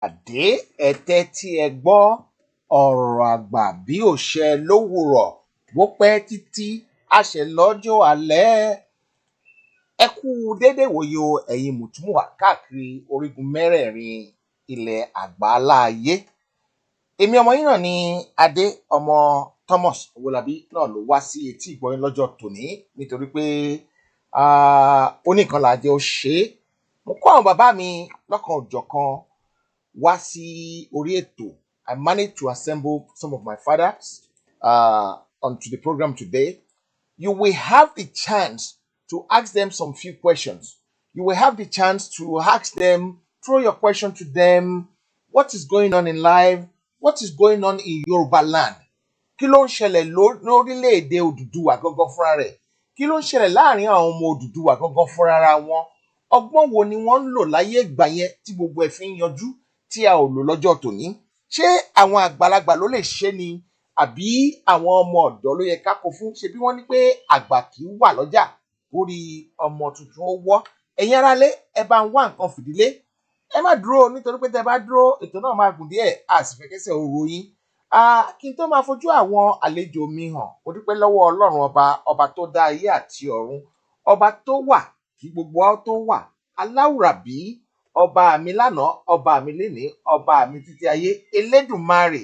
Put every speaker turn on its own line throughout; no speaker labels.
Àdé ẹ̀tẹ́ tí ẹ gbọ́ ọ̀rọ̀ àgbà bí ò ṣẹ lówùrọ̀ bó pẹ́ títí àṣẹ lọ́jọ́ alẹ́. Ẹ kú déédé wòye o ẹ̀yin mùtúmùwà káàkiri orígun mẹ́rẹ̀ẹ̀rin ilẹ̀ àgbáláyé. Èmi ọmọ yín náà ni Adé ọmọ Thomas Owólabí náà ló wá sí etí ìgbọ́yín lọ́jọ́ tòní nítorí pé oníkan làjẹ́ ó ṣe é. Mo kó àwọn bàbá mi lọ́kan òjọ̀kan wá sí orí ètò. I managed to assemble some of my fathers onto the program today. You will have the chance to ask them some few questions. You will have the chance to ask them, throw your question to them. What is going on in life? What is going on in Yoruba land? Kí ló ń ṣẹlẹ̀ lórílẹ̀-èdè Odùduwà gangan fúnra rẹ̀? Kí ló ń ṣẹlẹ̀ láàrin àwọn ọmọ Odùduwà gangan fúnra wọn? Ọgbọ́n wo ni wọ́n ń lò láyé ìgbà yẹn tí gbogbo ẹ̀ fi ń yanjú tí a ò lò lọ́jọ́ tòní? Ṣé àwọn àgbàlagbà ló lè ṣe ni àbí àwọn ọmọ ọ̀dọ́ ló yẹ ká kó fún? Ṣe bí wọ́n ní pé àgbà kì í wà lọ́jà orí ọmọ tuntun ó wọ́. Ẹ̀yin aráalé, ẹ bá ń wá nǹkan fìdílé. Ẹ má dúró nítorí pé tẹ́ bá dúró ètò náà máa gùn díẹ̀, a sì fẹ́ kẹ́sẹ̀ oró yín. Kí n tó máa fojú àwọn àlejò mi hàn, mo dúpẹ́ lọ́wọ́ Ọlọ́run ọba tó dá ayé àti ọ̀run, ọba tó wà kí gbogbo wa tó wà, aláwùrábí, ọba mi lánàá, ọba mi lénìí, ọba mi títí ayé, Elédùmarè,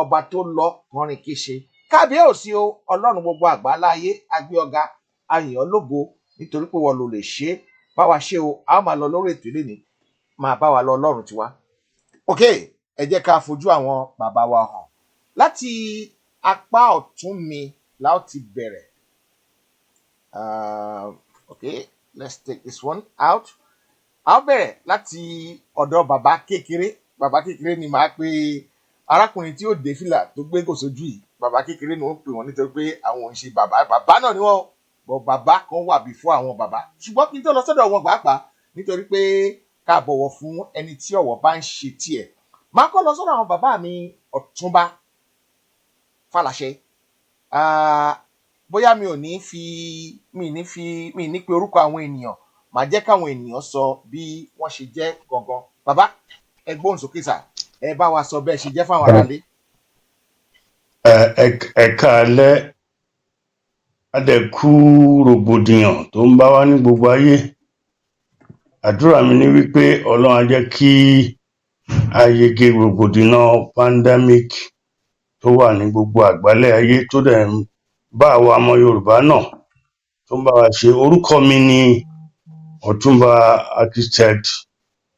ọba tó lọ kọrin kéṣe. Kábíyèsí o, Ọlọ́run gbogbo àgbáláyé, agbé ọ̀gá, ayìn ọ́ lógo nítorí pé wọ́n ló lè ṣe é. Bá wa ṣe o, a ó máa lọ lórí ètò lénìí, máa bá wa lọ Ọlọ́run tiwa. Ok, ẹ jẹ́ ká fojú àwọn bàbá wa hàn. Láti apá ọ̀tún mi la ó ti bẹ̀rẹ̀. Okay, let's take this one out. A ó bẹ̀rẹ̀ láti ọ̀dọ̀ bàbá kékeré. Bàbá kékeré ni màá pe arákùnrin tí ó dé fìlà tó gbé kò sójú yìí. Bàbá kékeré ni wọ́n pè wọ́n nítorí pé àwọn ò ń ṣe bàbá. Bàbá náà ni wọ́n, bọ̀ bàbá kan wà bí fún àwọn bàbá. Ṣùgbọ́n kí n tó lọ sọ́dọ̀ wọn pàápàá nítorí pé ká bọ̀wọ̀ fún ẹni tí ọ̀wọ̀ bá ń ṣe tiẹ̀. Màá kọ́ lọ sọ́dọ̀ àwọn bàbá mi Ọ̀túnba Fálàṣẹ. Bóyá mi ní pe orúkọ àwọn ènìyàn, màá jẹ́ káwọn ènìyàn sọ bí wọ́n ṣe jẹ́ gangan. Bàbá, ẹ gbóhùn sókè sà, ẹ bá wa sọ bẹ́ẹ̀ ṣe jẹ́ fáwọn aráalé.
Ẹ káalẹ́, adẹ̀kú rògbòdìyàn tó ń bá wa ní gbogbo ayé. Àdúrà mi ní wípé Ọlọ́run á jẹ́ kí a yege rògbòdìyàn pandemic tó wà ní gbogbo àgbálẹ̀ ayé tó dẹ̀ ń bá àwa ọmọ Yorùbá náà tó ń bá wa ṣe. Orúkọ mi ni Ọ̀túnba Architect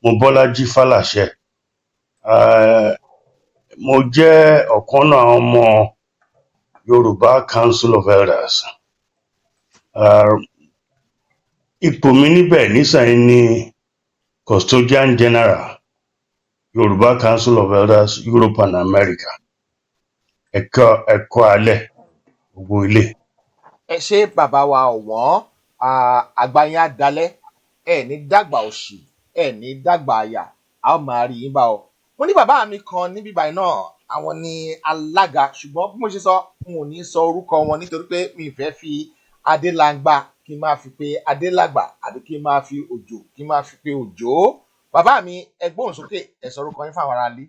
Mobọ́lájí Fálàṣẹ. Mo jẹ́ ọ̀kan náà ọmọ Yorùbá Council of Elders. Ipò mi níbẹ̀ nísìnyí ni Custodian General Yorùbá Council of Elders Europe and America. Ẹ̀kọ́ alẹ́ gbogbo ilé.
Ẹ ṣé bàbá wa ọ̀wọ́n, àgbà yín á dalẹ̀, ẹ ní dàgbà òṣì, ẹ ní dàgbà àyà, a ó máa rí yín bá ọ. Mo ní bàbá mi kan níbí báyìí náà, àwọn ni alága, ṣùgbọ́n bí mo ṣe sọ, n ò ní sọ orúkọ wọn nítorí pé mi ì fẹ́ fi Adélàngbà kí n máa fi pe Adélàgbà àbí kí n máa fi Òjò kí n máa fi pe Òjò. Bàbá mi, ẹ gbóhùn sókè, ẹ sọ orúkọ yín fún àwọn aráalé.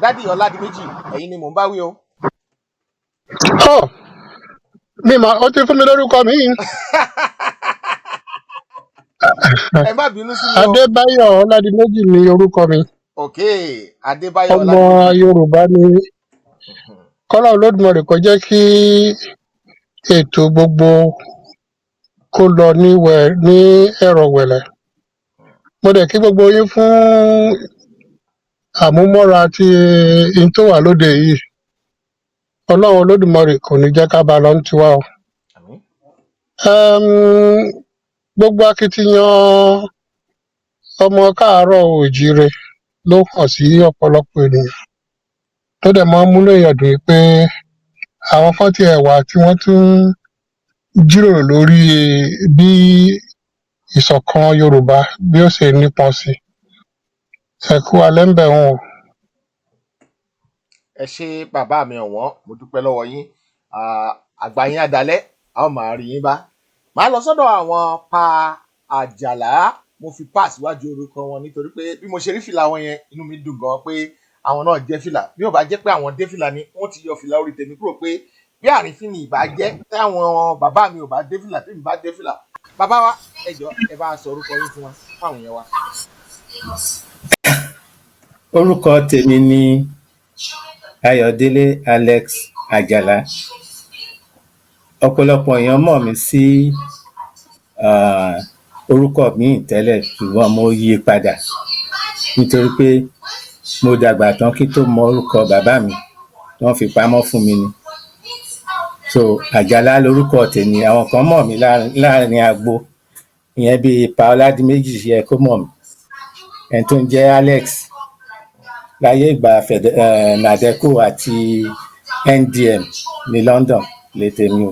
Dádì Ọládìméjì, ẹ̀yin ni mò ń bá wí o.
Mi mà ó ti fún mi lórúkọ mi.
Ẹ má bínú sí mi o.
Adébáyọ̀ Ọládìméjì ni orúkọ mi.
Ok, Adébáyọ̀
Ọmọ
Ọládìméjì.
Yorùbá ni. Kọ́lá Olódùmarè kó jẹ́ kí ètò gbogbo kó lọ ní ẹ̀rọ̀wẹ̀lẹ̀. Mo dẹ̀ kí gbogbo yín fún àmúmọ́ra tí n tó wà lóde yìí. Ọlọ́run Olódùmarè kò ní jẹ́ ká bá lọ ń tiwa o.
Àmín.
Gbogbo akitiyan ọmọ káàárọ̀ oòjíire ló hàn sí ọ̀pọ̀lọpọ̀ ènìyàn tó dẹ̀ máa ń múnú èèyàn dùn pé àwọn kan ti ẹ̀wà tí wọ́n tún jíròrò lórí bí ìṣọ̀kan Yorùbá bí ó ṣe nípọn sí. Ẹ kú alẹ́ ń bẹ̀ wọ́n.
Ẹ ṣé bàbá mi ọ̀wọ́n, mo dúpẹ́ lọ́wọ́ yín. Àgbà yín á dalẹ̀, a ó máa rí yín bá. Màá lọ sọ́dọ̀ àwọn pa Àjàlá mo fi pass wájú orúkọ wọn nítorí pé bí mo ṣe rí fìlà wọn yẹn inú mi dùn gan pé àwọn náà jẹ́ fìlà bí ó bá jẹ́ pé àwọn dé fìlà ni wọ́n ti yọ fìlà orí tèmi kúrò pé bí àrífín ni ìbá jẹ́ táwọn bàbá mi ò bá dé fìlà tèmi bá dé fìlà. Bàbá wa ẹ jọ ẹ bá sọ orúkọ yín fún wa fáwọn yẹn wa.
Orúkọ tèmi ni Ayọ̀délé Alex Àjàlá. Ọ̀pọ̀lọpọ̀ èèyàn mọ̀ mí sí orúkọ míì tẹ́lẹ̀ ṣùgbọ́n mo yí padà nítorí pé mo dàgbà tán kí tó mọ orúkọ bàbá mi wọ́n fi pamọ́ fún mi ni. So Àjàlá lorúkọ tèmi. Àwọn kan mọ̀ mí láàrin agbo, ìyẹn bíi Pa Ọládìméjì yẹ kó mọ̀ mí. Ẹni tó ń jẹ́ Alex láyé ìgbà Nàdẹ́kò àti NDM ní London lè tèmi o.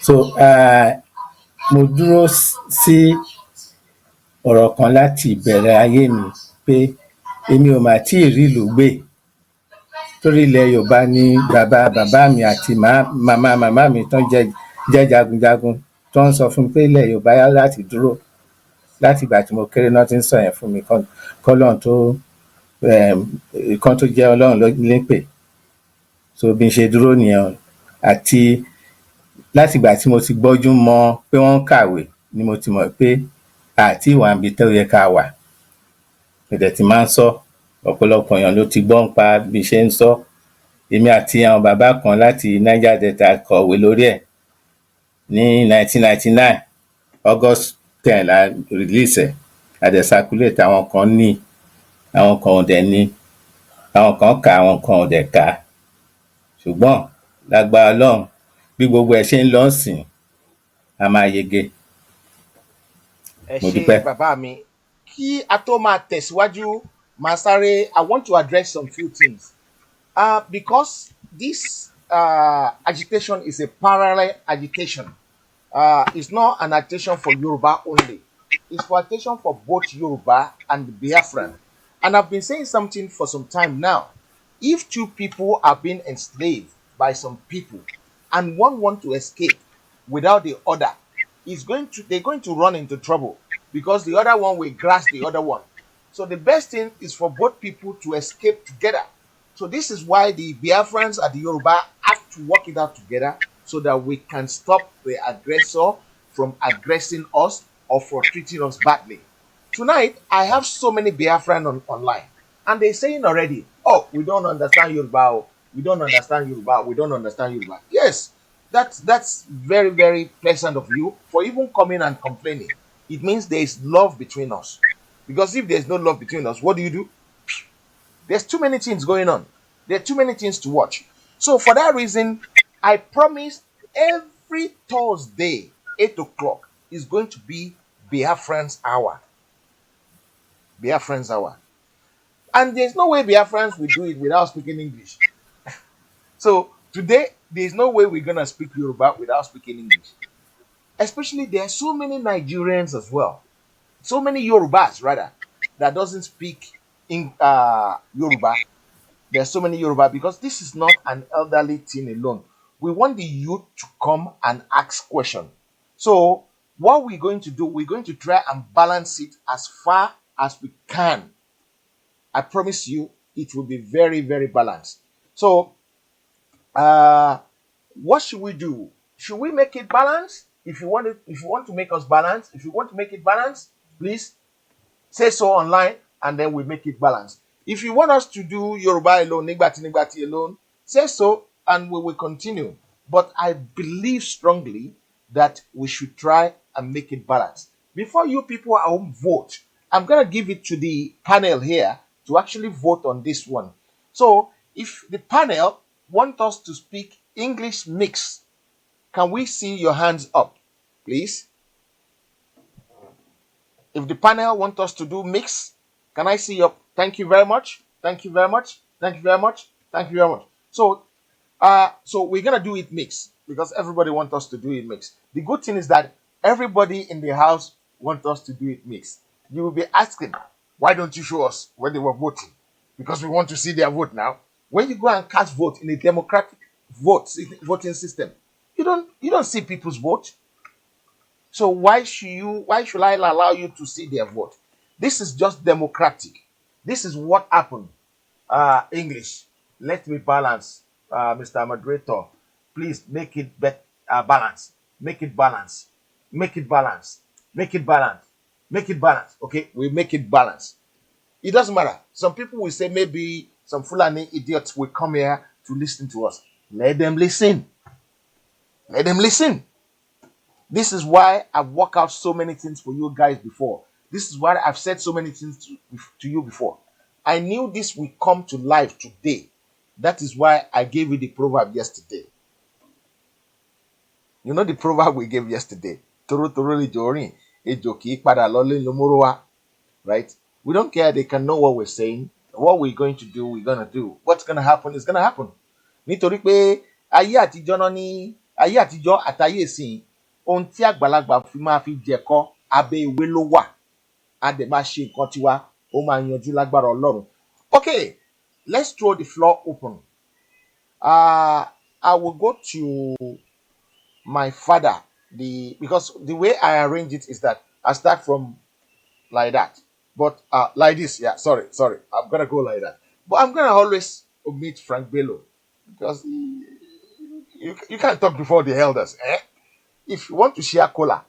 So mo dúró sí ọ̀rọ̀ kan láti ìbẹ̀rẹ̀ ayé mi pé èmi ò mà tí ì rí ìlú gbé torí ilẹ̀ Yorùbá ní bàbá mi àti màmá mi tán jẹ́ jagunjagun tó ń sọ fún mi pé ilẹ̀ Yorùbá yá láti dúró. Láti ìgbà tí mo kéré náà ti ń sọ yẹn fún mi kọ́lọ́run tó kan tó jẹ́ Ọlọ́run lépè. So bí n ṣe dúró nìyẹn. Àti láti ìgbà tí mo ti gbọ́jú mọ̀ pé wọ́n ń kàwé ni mo ti mọ̀ pé àti ìwà níbi tó yẹ ká wà. Ẹ̀dẹ̀ tí máa ń sọ ọ̀pọ̀lọpọ̀ èèyàn ló ti gbọ́ ń pa bí ṣe ń sọ. Èmi àti àwọn bàbá kan láti Niger Delta kọ̀wé lórí ẹ̀ ní 1999 August 10 la release ẹ̀. A dẹ̀ circulate, àwọn kan ní, àwọn kan ò dẹ̀ ní, àwọn kan kà, àwọn kan ò dẹ̀ kà. Ṣùgbọ́n lágbára Ọlọ́run bí gbogbo ẹ̀ ṣe ń lọ sìn a máa yege.
Ẹ
Mo
ṣe
dúpẹ́.
bàbá mi kí a tó máa tẹ̀síwájú máa sáré I want to address some few things because this agitation is a parallel agitation. It's not an agitation for Yoruba only. It's for agitation for both Yoruba and Biafran. And I've been saying something for some time now. If two people are being enslaved by some people and one want to escape without the other, they're going to run into trouble because the other one will grasp the other one. So the best thing is for both people to escape together. So this is why the Biafrans and the Yoruba have to work it out together so that we can stop the aggressor from aggressing us or for treating us badly. Tonight, I have so many Biafran online, and they're saying already, oh, we don't understand Yoruba, we don't understand Yoruba, we don't understand Yoruba. Yes, that's very, very pleasant of you for even coming and complaining. It means there is love between us. Because if there's no love between us, what do? There's too many things going on. There are too many things to watch. So for that reason, I promise every Thursday, 8 o'clock, is going to be Biafran's Hour. Biafran's Hour. And there's no way Biafrans will do it without speaking English. So today, there's no way we're going to speak Yoruba without speaking English. Especially there are so many Nigerians as well. So many Yorubas, rather, that doesn't speak in Yoruba. There are so many Yoruba because this is not an elderly thing alone. We want the youth to come and ask questions. So what we're going to do, we're going to try and balance it as far as we can. I promise you, it will be very, very balanced. So, what should we do? Should we make it balanced? If you want to make us balance, if you want to make it balanced, please say so online, and then we make it balanced. If you want us to do Yoruba alone, Nigbati alone, say so, and we will continue. But I believe strongly that we should try and make it balanced. Before you people at home vote, I'm going to give it to the panel here to actually vote on this one. So, if the panel want us to speak English mix, can we see your hands up, please? If the panel want us to do mix, can I see your... Thank you very much. Thank you very much. Thank you very much. Thank you very much. So we're going to do it mix because everybody wants us to do it mix. The good thing is that everybody in the house wants us to do it mix. You will be asking, why don't you show us when they were voting? Because we want to see their vote now. When you go and cast vote in a democratic voting system, you don't see people's vote. So why should I allow you to see their vote? This is just democratic. This is what happened. English. Let me balance, Mr. Moderator. Please make it balance. Make it balance. Make it balance. Make it balance. Make it balance. Okay, we make it balance. It doesn't matter. Some people will say maybe some Fulani idiots will come here to listen to us. Let them listen. Let them listen. This is why I've worked out so many things for you guys before. This is why I've said so many things to you before. I knew this will come to life today. That is why I gave you the proverb yesterday. You know the proverb we gave yesterday. Toro toro le jorin, ejo ki pada lole lomorowa. Right? We don't care. They can know what we're saying. What we're going to do, we're going to do. What's going to happen is going to happen. Nítorí pé ayé àtijọ́ náà ní ayé àtijọ́ àtayé ìsìn ohun tí àgbàlagbà fi máa fi jẹ̀kọ́ abẹ́ ìwé ló wà. A dẹ̀ máa ṣe nǹkan tiwa ó máa yanjú lágbára Ọlọ́run. Okay, let's throw the floor open. I will go to my father. Because the way I arrange it is that I start from like that. But like this, yeah, sorry. I'm gonna go like that. But I'm gonna always omit Frank Bello because you can't talk before the elders. Eh? If you want to share cola,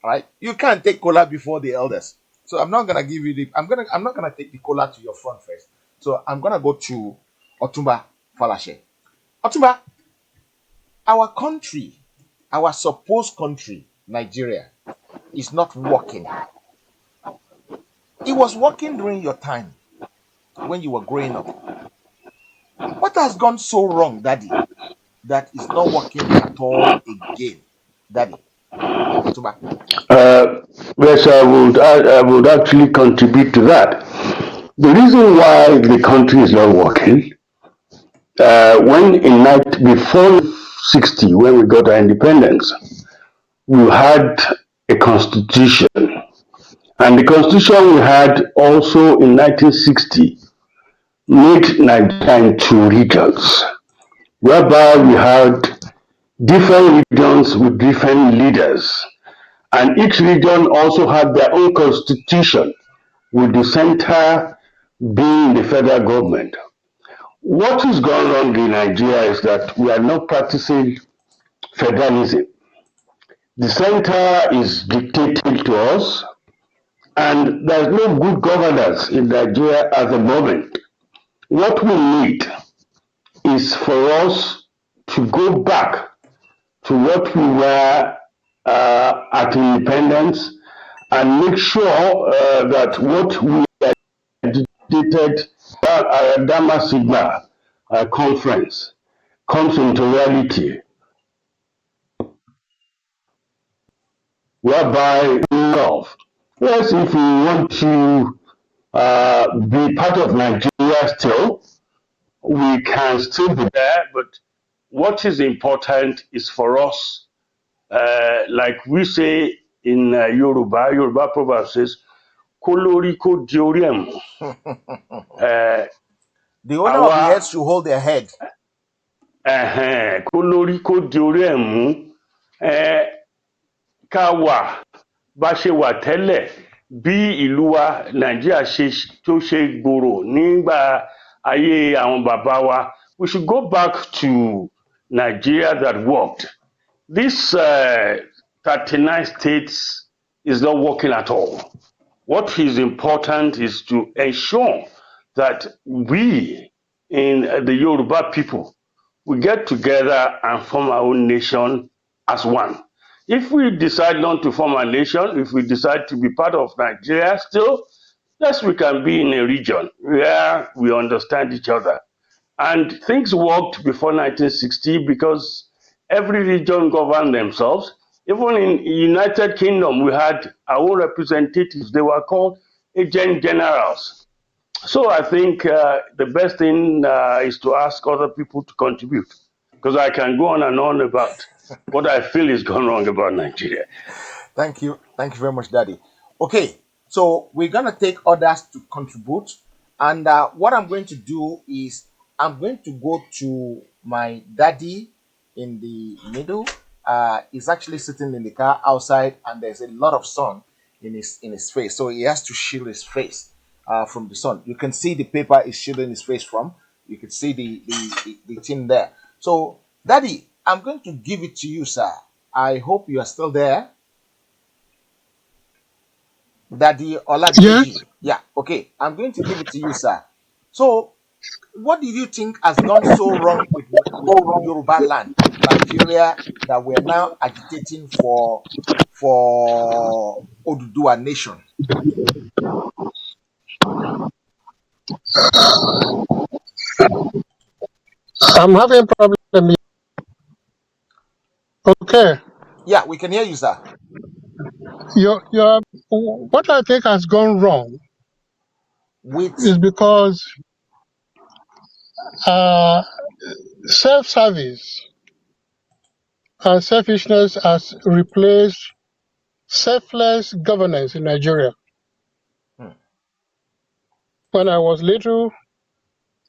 right, you can't take cola before the elders. So I'm not gonna give you the I'm not gonna take the cola to your front first. So I'm gonna go to Otumba Falashe. Otumba, our country, our supposed country, Nigeria, is not working. It was working during your time when you were growing up. What has gone so wrong, Daddy, that is not working at all again, Daddy? Otumba.
Uh, yes, I would actually contribute to that. The reason why the country is not working, before 60, when we got our independence, we had a constitution. And the constitution we had also in 1960 made Nigeria into regions, whereby we had different regions with different leaders. And each region also had their own constitution, with the center being the federal government. What is going on in Nigeria is that we are not practicing federalism. The center is dictating to us, and there's no good governance in Nigeria at the moment. What we need is for us to go back to what we were at independence and make sure that what we dictated at Dama Sigma conference comes into reality, whereby yes, if we want to be part of Nigeria still, we can still be there, but what is important is for us, like we say in Yoruba proverb says, "Kólórí kó di orí ẹ̀ mú."
The owner of the
Àwa
head should hold their head.
kólórí kó di orí ẹ̀ mú, ká wà bá ṣe wà tẹ́lẹ̀ bí ìlú wa Nàìjíríà tó ṣe gbòòrò nígbà ayé àwọn bàbá wa. We should go back to Nigeria that worked. This 39 states is not working at all. What is important is to ensure that we in the Yoruba people, we get together and form our own nation as one. If we decide not to form a nation, if we decide to be part of Nigeria still, yes, we can be in a region where we understand each other. And things worked before 1960 because every region governed themselves. Even in United Kingdom, we had our own representatives. They were called agent generals. So I think the best thing is to ask other people to contribute, because I can go on and on about what I feel is gone wrong about Nigeria.
Thank you very much, Daddy. Okay, so we're gonna take others to contribute, and what I'm going to do is I'm going to go to my daddy in the middle, He's actually sitting in the car outside, and there's a lot of sun in his face, so he has to shield his face from the sun. You can see the paper is shielding his face from. You can see the thing there. So, Daddy, I'm going to give it to you, sir. I hope you are still there. Daddy
Yes.
Oladeji. Yeah, okay. I'm going to give it to you, sir. So, what did you think has gone so wrong with Yoruba land, Nigeria, that we're now agitating for Oduduwa nation?
I'm having problem here. Okay.
Yeah, we can hear you, sir.
Your what I think has gone wrong
With
is because uh, self-service and selfishness has replaced selfless governance in Nigeria.
hmm,
When I was little,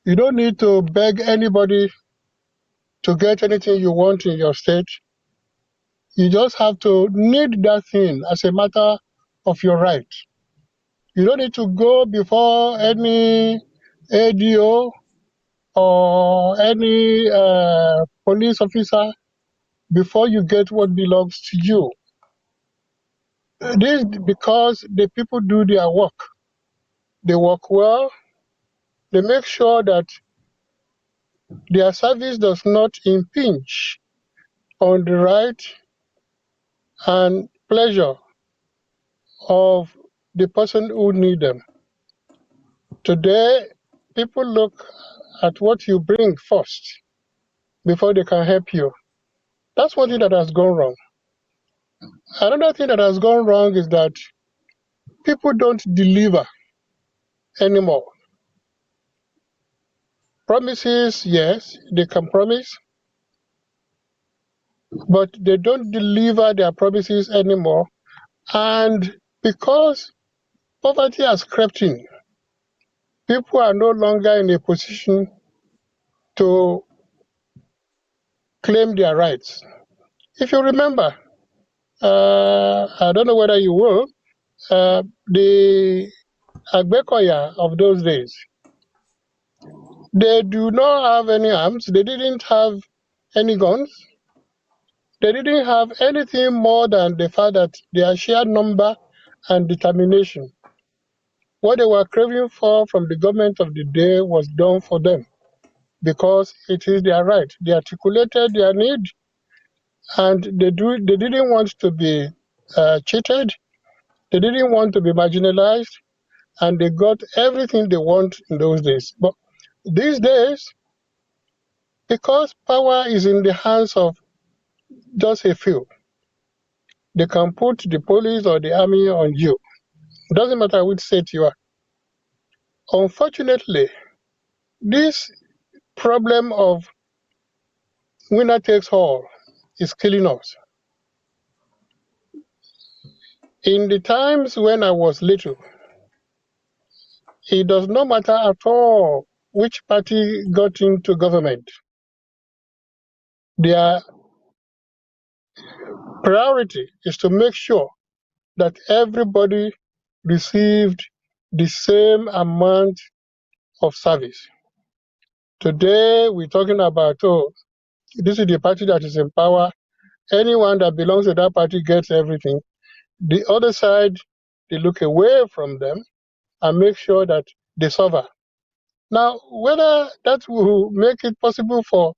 you don't need to beg anybody to get anything you want in your state. You just have to need that thing as a matter of your right. You don't need to go before any ADO or any police officer before you get what belongs to you. This because the people do their work. They work well. They make sure that their service does not impinge on the right and pleasure of the person who need them. Today, people look at what you bring first before they can help you. That's one thing that has gone wrong. Another thing that has gone wrong is that people don't deliver anymore. Promises, yes, they can promise, but they don't deliver their promises anymore. And because poverty has crept in, people are no longer in a position to claim their rights. If you remember, I don't know whether you will, the Agbekoya of those days, they do not have any arms, they didn't have any guns, they didn't have anything more than the fact that their sheer number and determination. What they were craving for from the government of the day was done for them because it is their right. They articulated their need, and they didn't want to be cheated. They didn't want to be marginalized, and they got everything they want in those days. But these days, because power is in the hands of just a few, they can put the police or the army on you. It doesn't matter which state you are. Unfortunately, this problem of winner takes all is killing us. In the times when I was little, it does not matter at all which party got into government. Their priority is to make sure that everybody received the same amount of service. Today, we're talking about, oh, this is the party that is in power. Anyone that belongs to that party gets everything. The other side, they look away from them and make sure that they suffer. Now, whether that will make it possible for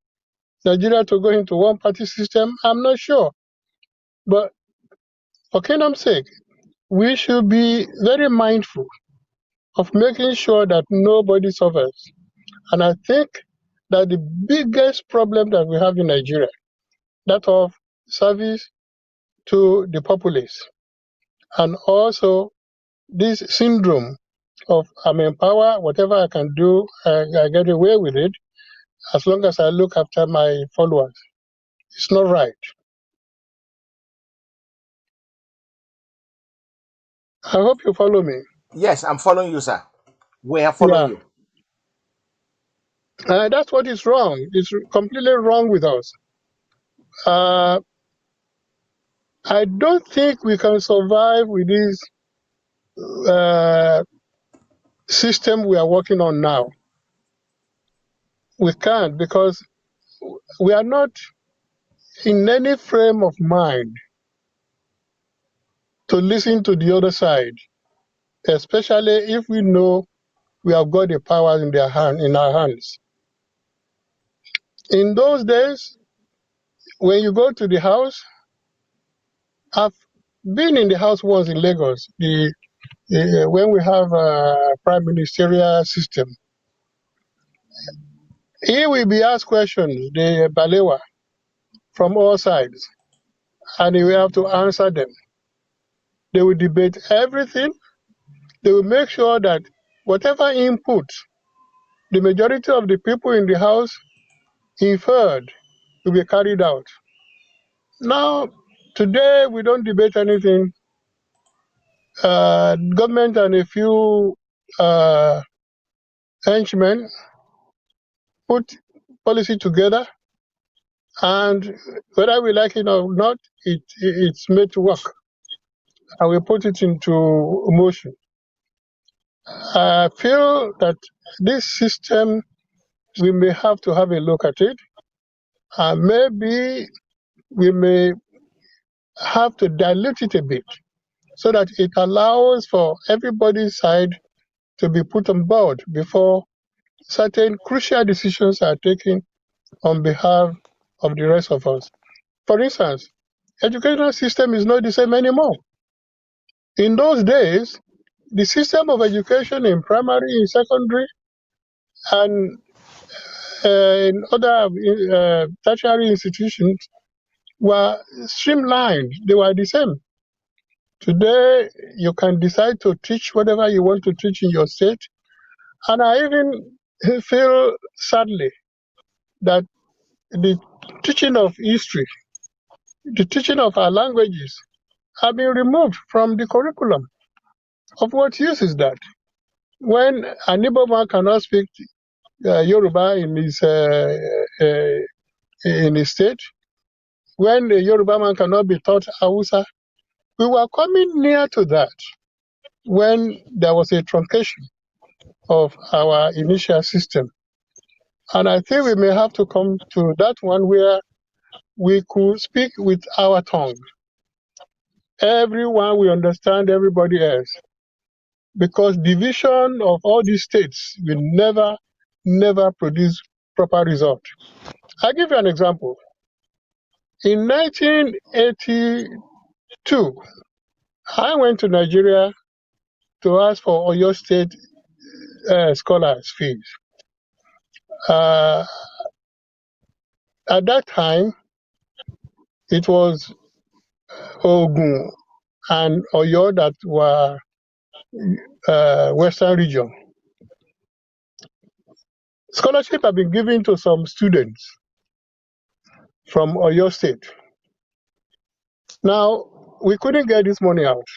Nigeria to go into one party system, I'm not sure. But for kingdom's sake, we should be very mindful of making sure that nobody suffers. And I think that the biggest problem that we have in Nigeria, that of service to the populace, and also this syndrome of I'm in power, whatever I can do, I get away with it as long as I look after my followers. It's not right. I hope you follow me.
yes, I'm following you, sir. We are following
Yeah,
you.
that's what is wrong. It's completely wrong with us. Uh, I don't think we can survive with this system we are working on now. We can't, because we are not in any frame of mind to listen to the other side, especially if we know we have got the power in our hands. In those days, when you go to the house, I've been in the house once in Lagos, when we have a prime ministerial system. He will be asked questions, the Balewa, from all sides, and he will have to answer them. They will debate everything. They will make sure that whatever input the majority of the people in the house inferred will be carried out. Now, today we don't debate anything. Government and a few henchmen put policy together, and whether we like it or not, it's made to work, and we put it into motion. I feel that this system, we may have to have a look at it, and maybe we may have to dilute it a bit so that it allows for everybody's side to be put on board before certain crucial decisions are taken on behalf of the rest of us. For instance, educational system is not the same anymore. In those days, the system of education in primary, in secondary, and in other tertiary institutions were streamlined. They were the same. Today, you can decide to teach whatever you want to teach in your state. And I even feel sadly that the teaching of history, the teaching of our languages have been removed from the curriculum. Of what use is that? When an Igbo man cannot speak Yoruba in his state, when the Yoruba man cannot be taught Hausa, we were coming near to that when there was a truncation of our initial system. And I think we may have to come to that one where we could speak with our tongue. Everyone will understand everybody else, because division of all these states will never produce proper result. I'll give you an example. In 1982, I went to Nigeria to ask for Oyo State scholars' fees. At that time, it was Ogun and Oyo that were Western region. Scholarship have been given to some students from Oyo State. Now, we couldn't get this money out.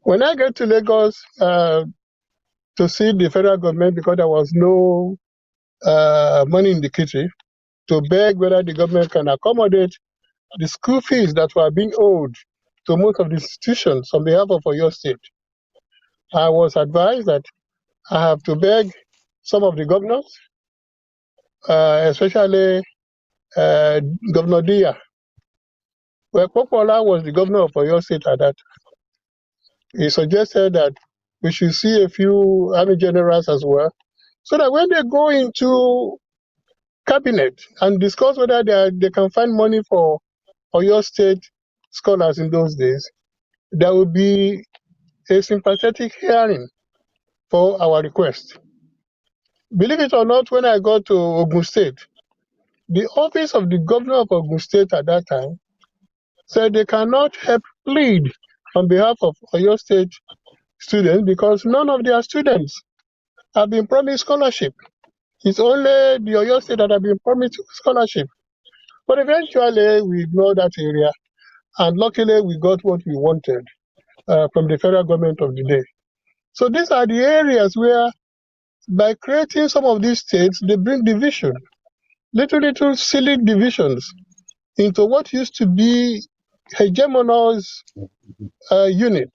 When I get to Lagos to see the federal government, because there was no money in the kitty, to beg whether the government can accommodate the school fees that were being owed to most of the institutions on behalf of Oyo State, I was advised that I have to beg some of the governors, especially Governor Dia. Well, Popola was the governor of Oyo State at that time. He suggested that we should see a few army generals as well, so that when they go into cabinet and discuss whether they can find money for Oyo State scholars in those days, there will be a sympathetic hearing for our request. Believe it or not, when I got to Ogun State, the office of the governor of Ogun State at that time said they cannot help plead on behalf of Oyo State students because none of their students have been promised scholarship. It's only the Oyo State that have been promised scholarship. But eventually, we ignored that area, and luckily, we got what we wanted from the federal government of the day. So these are the areas where, by creating some of these states, they bring division, little silly divisions into what used to be hegemonous unit.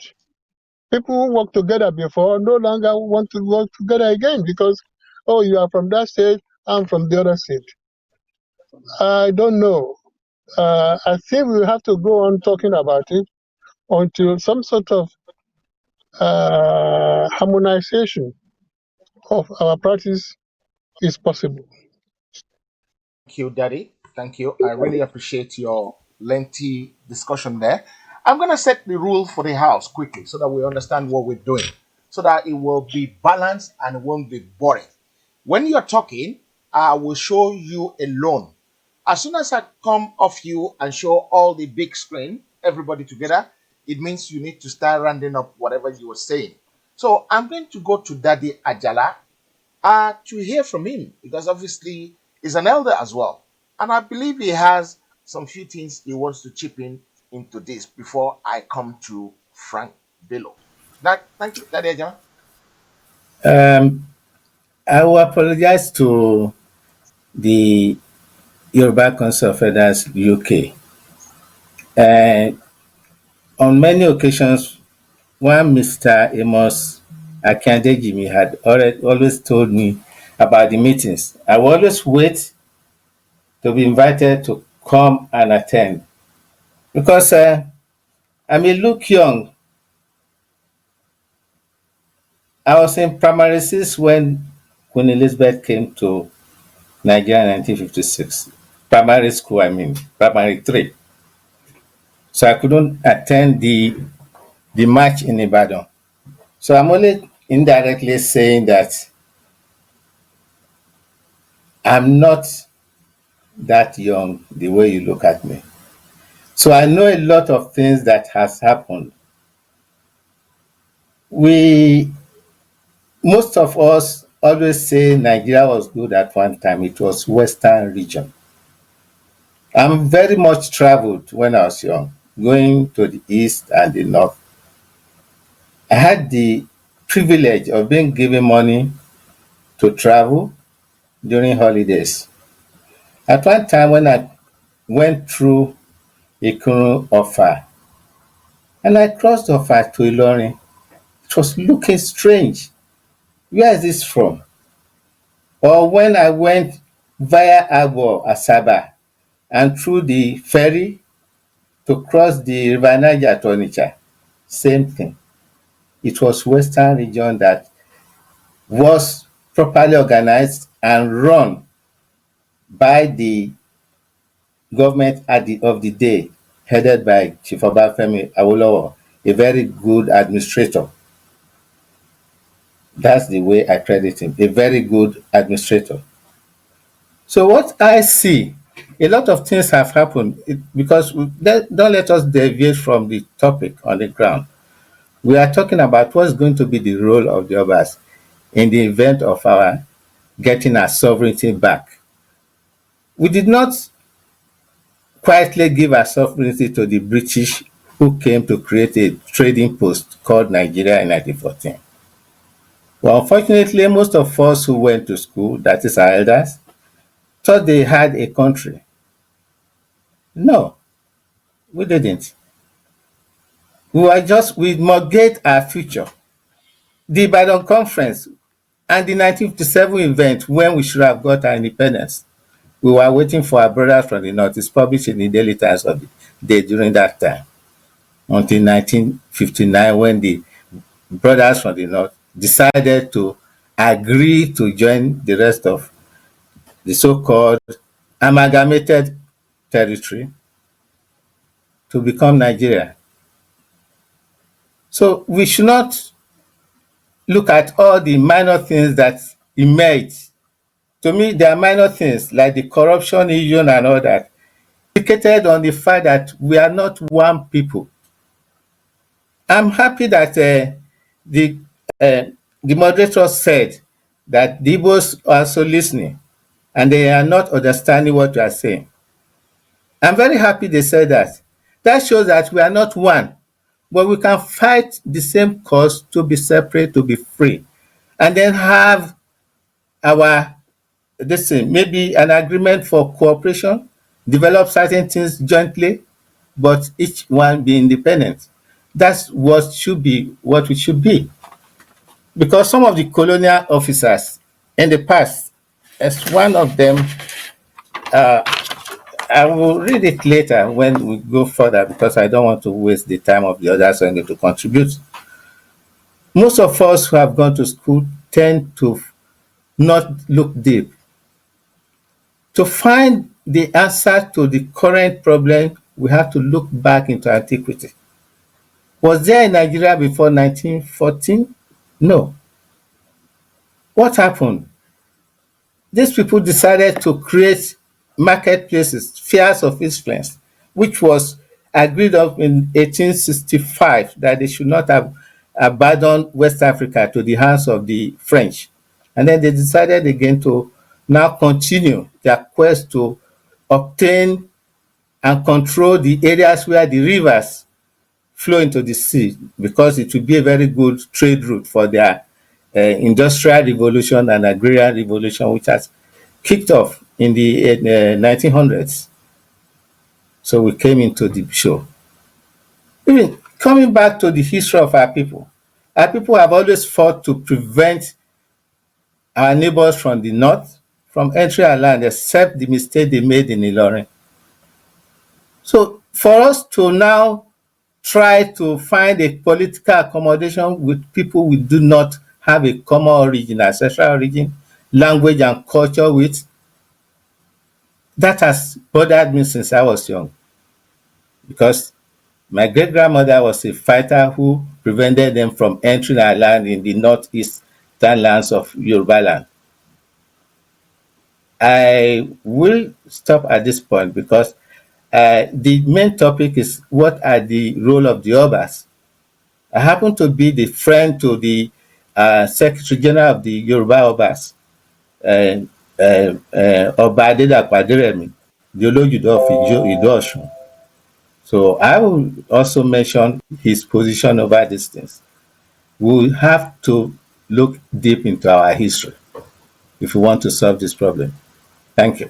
People who worked together before no longer want to work together again because, oh, you are from that state, I'm from the other state. I don't know. I think we have to go on talking about it until some sort of harmonization of our practice is possible.
Thank you, Daddy. Thank you. I really appreciate your lengthy discussion there. I'm going to set the rule for the house quickly so that we understand what we're doing, so that it will be balanced and it won't be boring. When you're talking, I will show you alone. As soon as I come off you and show all the big screen, everybody together, it means you need to start rounding up whatever you were saying. So I'm going to go to Daddy Ajala to hear from him because obviously he's an elder as well. And I believe he has some few things he wants to chip in into this before I come to Frank Bello. Thank you, Daddy Ajala.
Um, I will apologize to the Yoruba Council of Elders UK. And on many occasions, one Mr. Amos Akandejimi had always told me about the meetings. I will always wait to be invited to come and attend because I may look young. I was in primary six when Queen Elizabeth came to Nigeria in 1956. Primary school, I mean, primary three. So I couldn't attend the march in Ibadan. So I'm only indirectly saying that I'm not that young the way you look at me. So I know a lot of things that has happened. We Most of us always say Nigeria was good at one time. It was Western region. I'm very much traveled when I was young, going to the east and the north. I had the privilege of being given money to travel during holidays. At one time when I went through Ikuru Ofa and I crossed Ofa to Ilorin, it was looking strange. Where is this from? Or when I went via Agbo, Asaba, and through the ferry to cross the River Niger to Onitsha, same thing. It was Western region that was properly organized and run by the government of the day, headed by Chief Obafemi Awolowo, a very good administrator. That's the way I credit him, a very good administrator. So what I see, a lot of things have happened because don't let us deviate from the topic on the ground. We are talking about what's going to be the role of the Obas in the event of our getting our sovereignty back. We did not quietly give our sovereignty to the British who came to create a trading post called Nigeria in 1914. Well, unfortunately, most of us who went to school, that is our elders, thought they had a country. No, we didn't. We mortgaged our future. The Ibadan Conference and the 1957 event when we should have got our independence. We were waiting for our brothers from the north. It's published in the Daily Times of the day during that time. Until 1959 when the brothers from the north decided to agree to join the rest of the so-called amalgamated territory to become Nigeria. So we should not look at all the minor things that emerge. To me, there are minor things like the corruption issue and all that, indicated on the fact that we are not one people. I'm happy that the uh, the moderator said that the Igbos are also listening and they are not understanding what we are saying. I'm very happy they said that. That shows that we are not one, but we can fight the same cause to be separate, to be free, and then have our maybe an agreement for cooperation, develop certain things jointly, but each one be independent. That's what should be what we should be. Because some of the colonial officers in the past, as one of them, I will read it later when we go further because I don't want to waste the time of the others who are going to contribute. Most of us who have gone to school tend to not look deep. To find the answer to the current problem, we have to look back into antiquity. Was there in Nigeria before 1914? No. What happened? These people decided to create marketplaces, spheres of influence, which was agreed up in 1865 that they should not have abandoned West Africa to the hands of the French. And then they decided again to now continue their quest to obtain and control the areas where the rivers flow into the sea, because it will be a very good trade route for their industrial revolution and agrarian revolution, which has kicked off in the 1900s. So we came into the show. Even coming back to the history of our people have always fought to prevent our neighbors from the north from entering our land, except the mistake they made in Ilorin. So for us to now try to find a political accommodation with people we do not have a common origin, ancestral origin, language and culture with, that has bothered me since I was young. Because my great grandmother was a fighter who prevented them from entering our land in the northeastern lands of Yoruba land. I will stop at this point because the main topic is what are the role of the Obas. I happen to be the friend to the Secretary General of the Yoruba Obas, Oba Adedapo Aderemi, the Olojudo of Ido Osun. So I will also mention his position over these things. We will have to look deep into our history if we want to solve this problem. Thank you.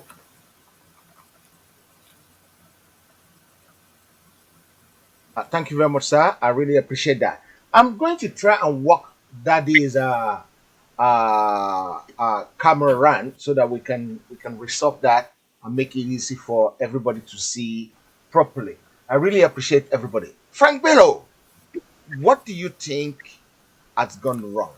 Thank you very much, sir. I really appreciate that. I'm going to try and walk Daddy's camera around so that we can resolve that and make it easy for everybody to see properly. I really appreciate everybody. Frank Bello, what do you think has gone wrong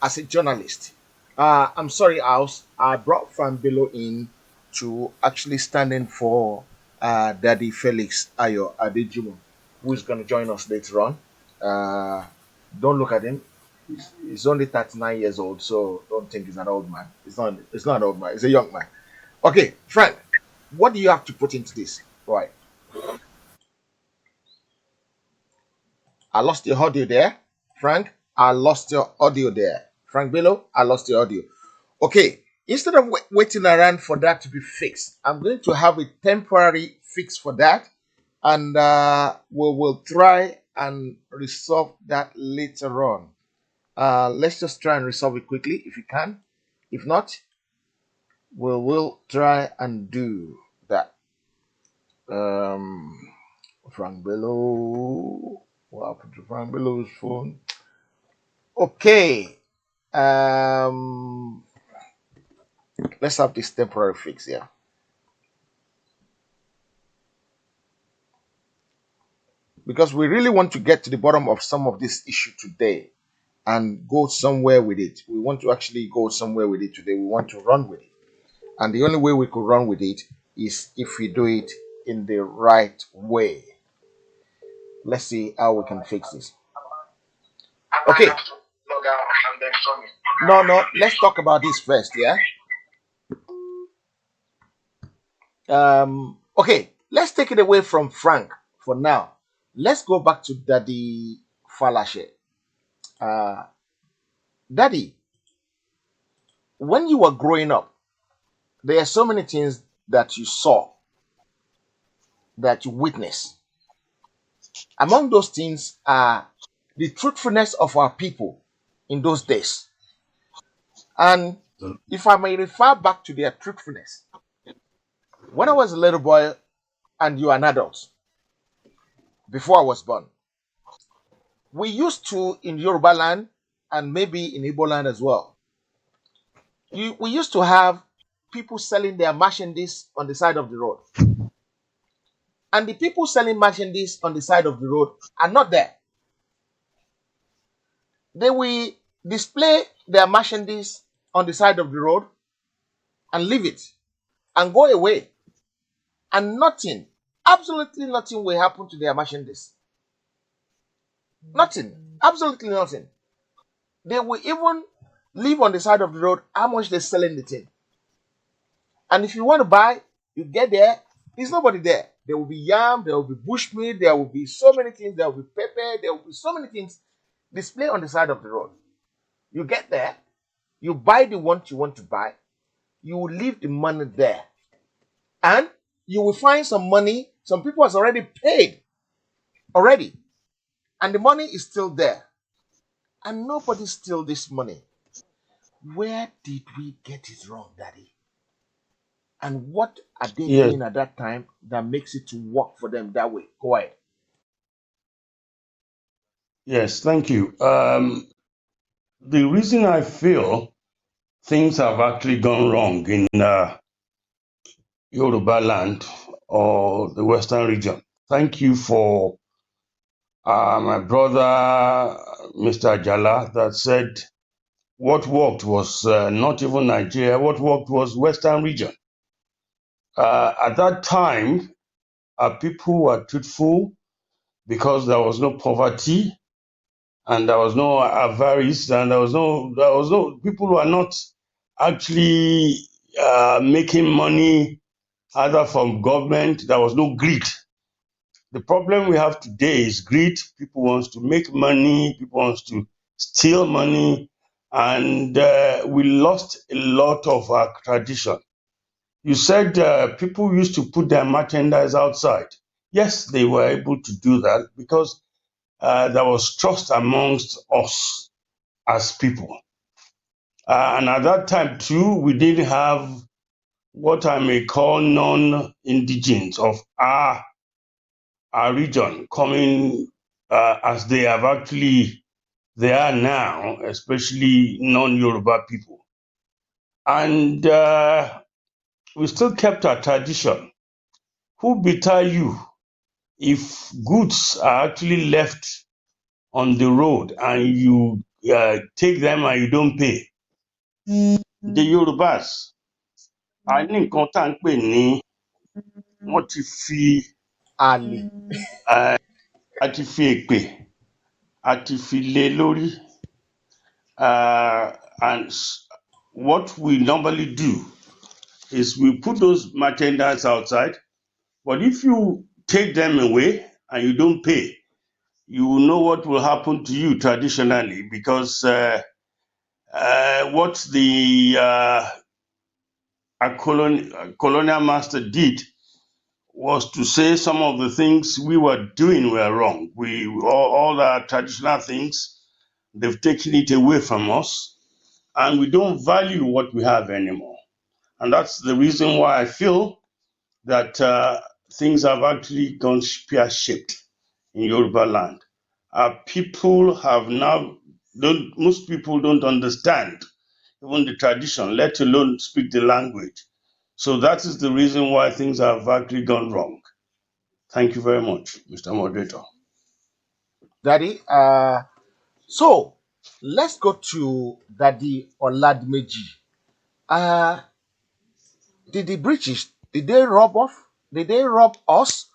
as a journalist? I'm sorry, I brought Frank Bello in to actually stand in for Daddy Felix Ayo Adejumo, who is going to join us later on. Uh, don't look at him. He's only 39 years old, so don't think he's an old man. It's not an old man, he's a young man. Okay, Frank, what do you have to put into this? Right. I lost your audio there. Frank, I lost your audio there. Frank Bello, I lost your audio. Okay, instead of waiting around for that to be fixed, I'm going to have a temporary fix for that, and we will try and resolve that later on. Let's just try and resolve it quickly if you can. If not, we will try and do that. Um, Frank Bello, what happened to Frank Bello's phone? Okay. Um, let's have this temporary fix here. Because we really want to get to the bottom of some of this issue today and go somewhere with it. We want to actually go somewhere with it today. We want to run with it. And the only way we could run with it is if we do it in the right way. Let's see how we can fix this. Okay. No, let's talk about this first, yeah? Okay, let's take it away from Frank for now. Let's go back to Daddy Falashe. Uh, Daddy, when you were growing up, there are so many things that you saw, that you witnessed. Among those things are the truthfulness of our people in those days. And if I may refer back to their truthfulness, when I was a little boy and you are an adult, before I was born. We used to, in Yoruba land and maybe in Igbo land as well, we used to have people selling their merchandise on the side of the road. And the people selling merchandise on the side of the road are not there. They will display their merchandise on the side of the road and leave it and go away. And nothing, absolutely nothing will happen to their merchandise. Nothing, absolutely nothing. They will even leave on the side of the road how much they're selling the thing. And if you want to buy, you get there, there's nobody there. There will be yam, there will be bushmeat, there will be so many things, there will be pepper, there will be so many things displayed on the side of the road. You get there, you buy the one you want to buy, you will leave the money there. And you will find some money, some people has already paid already, and the money is still there. And nobody steal this money. Where did we get it wrong, Daddy? And what are they
Yes,
doing at that time that makes it to work for them that way? Go ahead.
yes, thank you. The reason I feel things have actually gone wrong in Yoruba land or the Western region. Thank you for my brother, Mr. Ajala, that said what worked was not even Nigeria, what worked was Western region. At that time, people were truthful because there was no poverty and there was no avarice and there was no people were not actually making money either from government. There was no greed. The problem we have today is greed. People wants to make money. People wants to steal money, and we lost a lot of our tradition. You said people used to put their merchandise outside. Yes, they were able to do that because there was trust amongst us as people. And at that time, too, we didn't have what I may call non-indigens of our region coming as they have actually, they are now, especially non-Yoruba people. And we still kept our tradition. Who better you if goods are actually left on the road and you take them and you don't pay? The Yorubas, a ní nǹkan tá à ń pè ní wọ́n ti fi
Ali.
eh, a ti fi èpè a ti fi lé lórí. And what we normally do is we put those merchandise outside, but if you take them away and you don't pay, you will know what will happen to you traditionally because what the colonial master did was to say some of the things we were doing were wrong. All our traditional things, they've taken it away from us, and we don't value what we have anymore. And that's the reason why I feel that things have actually gone pear-shaped in Yoruba land. People have now, most people don't understand even the tradition, let alone speak the language. So that is the reason why things have actually gone wrong. Thank you very much, Mr. Moderator.
Daddy, so let's go to Daddy Oladmeji. Uh, did the British, did they rob off? Did they rob us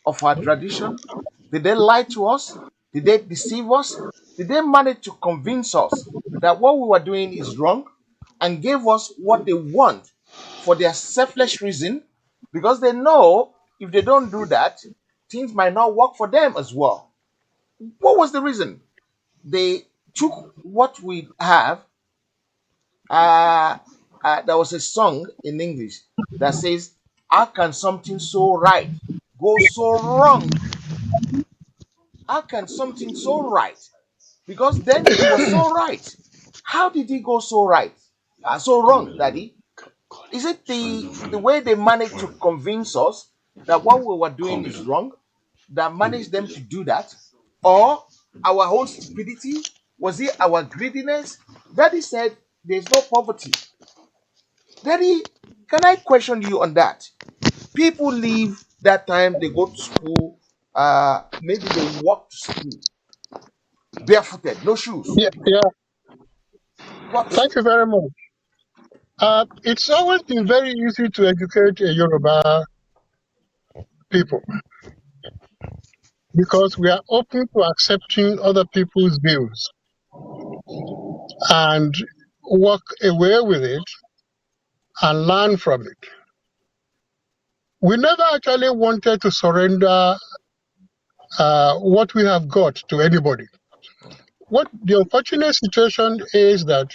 of our tradition? Did they lie to us? Did they deceive us? Did they manage to convince us that what we were doing is wrong and gave us what they want for their selfish reason? Because they know if they don't do that, things might not work for them as well. What was the reason? They took what we have. Uh, there was a song in English that says, "How can something so right go so wrong? How can something so right?" Because then it was so right. How did it go so right? So wrong, Daddy? Is it the way they managed to convince us that what we were doing is wrong? that managed them to do that? Or our own stupidity? Was it our greediness? Daddy said there's no poverty. Daddy, can I question you on that? People leave that time, they go to school, maybe they walk to school barefooted, no shoes.
Yeah, yeah.
But
Thank you very much. It's always been very easy to educate Yoruba people because we are open to accepting other people's views and walk away with it and learn from it. We never actually wanted to surrender what we have got to anybody. What the unfortunate situation is that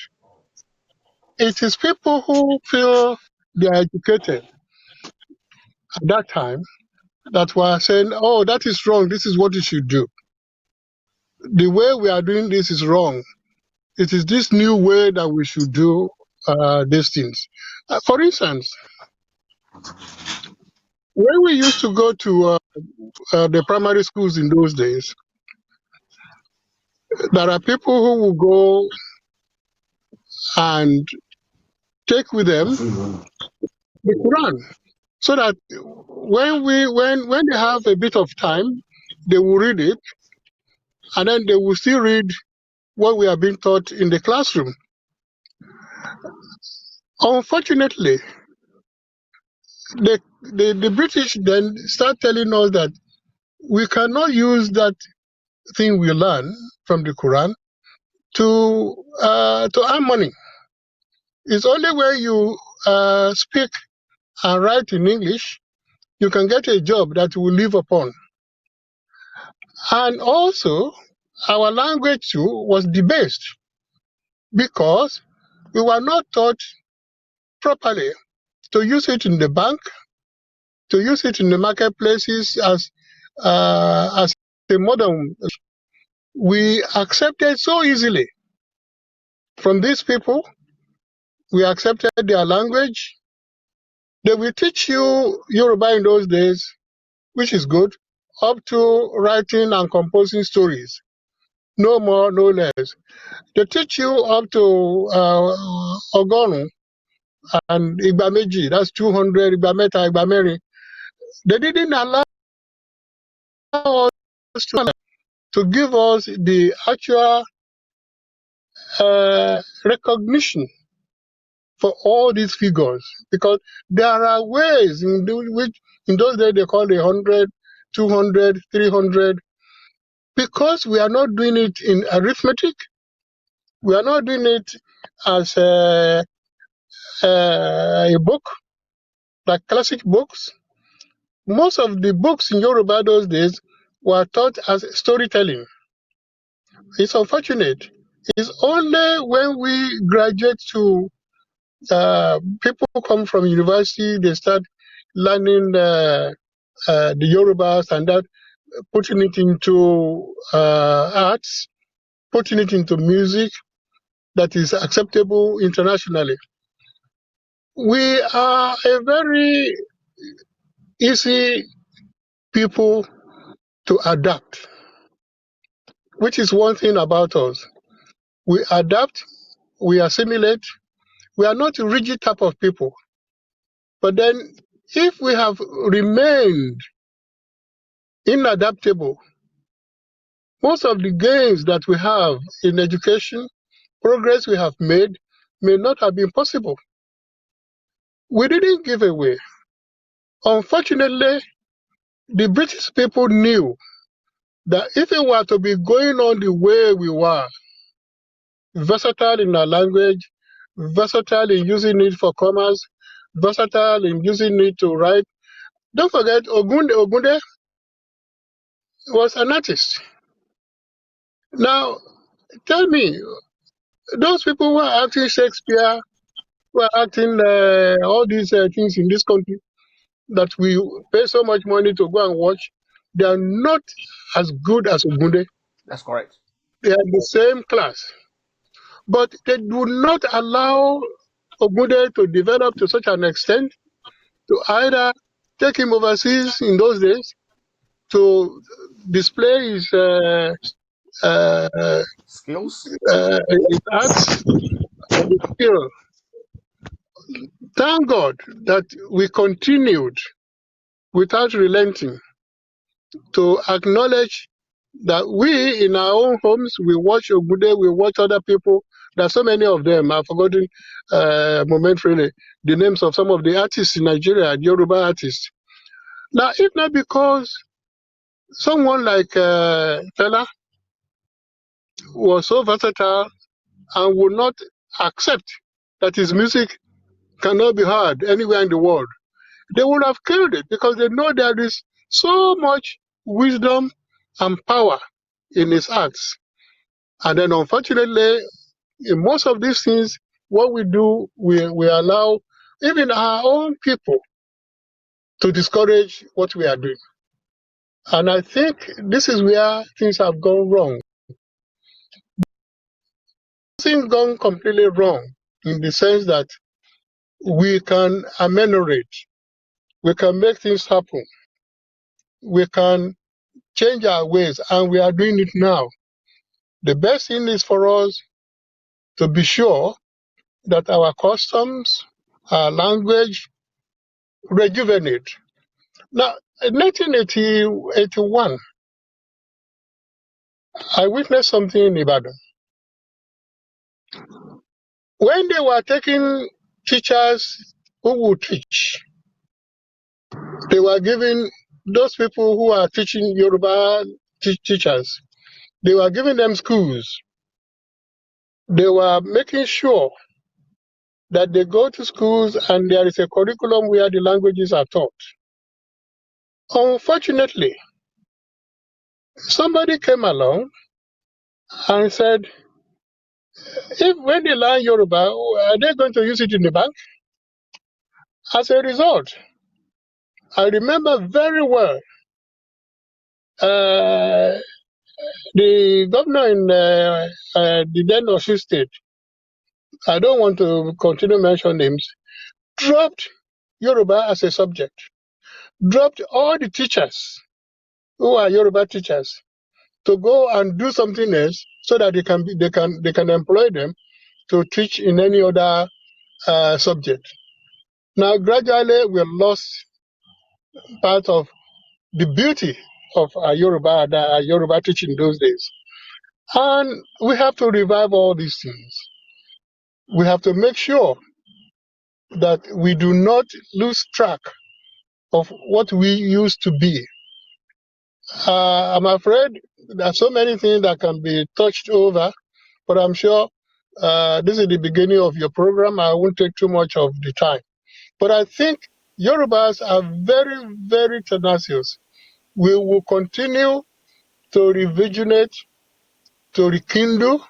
it is people who feel they are educated at that time that were saying, oh, that is wrong, this is what you should do. The way we are doing this is wrong. It is this new way that we should do these things. For instance, when we used to go to the primary schools in those days, there are people who will go and take with them the Quran, so that when they have a bit of time, they will read it, and then they will still read what we are being taught in the classroom. Unfortunately, the British then start telling us that we cannot use that thing we learn from the Quran to earn money. It's only when you speak and write in English you can get a job that you will live upon. And also, our language too was debased because we were not taught properly to use it in the bank, to use it in the marketplaces as a modern. We accepted so easily from these people. We accepted their language. They will teach you Yoruba in those days, which is good, up to writing and composing stories. No more, no less. They teach you up to Ogonu and Igbameji, that's 200, Igbameta, Igbameri. They didn't allow us to give us the actual recognition for all these figures, because there are ways which in those days they call it 100, 200, 300, because we are not doing it in arithmetic, we are not doing it as a book, like classic books. Most of the books in Yoruba those days were taught as storytelling. It's unfortunate. It's only when we graduate to people come from university, they start learning the Yorubas and that, putting it into arts, putting it into music that is acceptable internationally. We are a very easy people to adapt, which is one thing about us. We adapt, we assimilate, we are not a rigid type of people. But then if we have remained inadaptable, most of the gains that we have in education, progress we have made, may not have been possible. We didn't give away. Unfortunately, the British people knew that if we were to be going on the way we were, versatile in our language, versatile in using it for commerce, versatile in using it to write. Don't forget, Ogunde was an artist. Now, tell me, those people who are acting Shakespeare, who are acting all these things in this country that we pay so much money to go and watch, they are not as good as Ogunde.
that's correct.
They are the same class. But they do not allow Ogunde to develop to such an extent to either take him overseas in those days to display his
Skills.
arts and his skill. Thank God that we continued without relenting to acknowledge that we in our own homes, we watch Ogude, we watch other people. There are so many of them. I've forgotten momentarily the names of some of the artists in Nigeria, Yoruba artists. Now, if not because someone like Fela was so versatile and would not accept that his music cannot be heard anywhere in the world, they would have killed it because they know there is so much wisdom and power in his acts. And then unfortunately, in most of these things, what we do, we allow even our own people to discourage what we are doing. And I think this is where things have gone wrong. Things gone completely wrong in the sense that we can ameliorate, we can make things happen, we can change our ways, and we are doing it now. The best thing is for us to be sure that our customs, our language rejuvenate. Now, in 1981, I witnessed something in Ibadan. When they were taking teachers who would teach, they were giving those people who are teaching Yoruba teachers, they were giving them schools. They were making sure that they go to schools and there is a curriculum where the languages are taught. Unfortunately, somebody came along and said, if when they learn Yoruba, are they going to use it in the bank? As a result, I remember very well the governor in the then Osun State, I don't want to continue mention names, dropped Yoruba as a subject, dropped all the teachers who are Yoruba teachers to go and do something else so that they can employ them to teach in any other subject. Now gradually we lost part of the beauty of our Yoruba teaching those days. And we have to revive all these things. We have to make sure that we do not lose track of what we used to be. I'm afraid there are so many things that can be touched over, but I'm sure this is the beginning of your program. I won't take too much of the time. But I think Yorubas are very, very tenacious. We will continue to revisionate, to rekindle,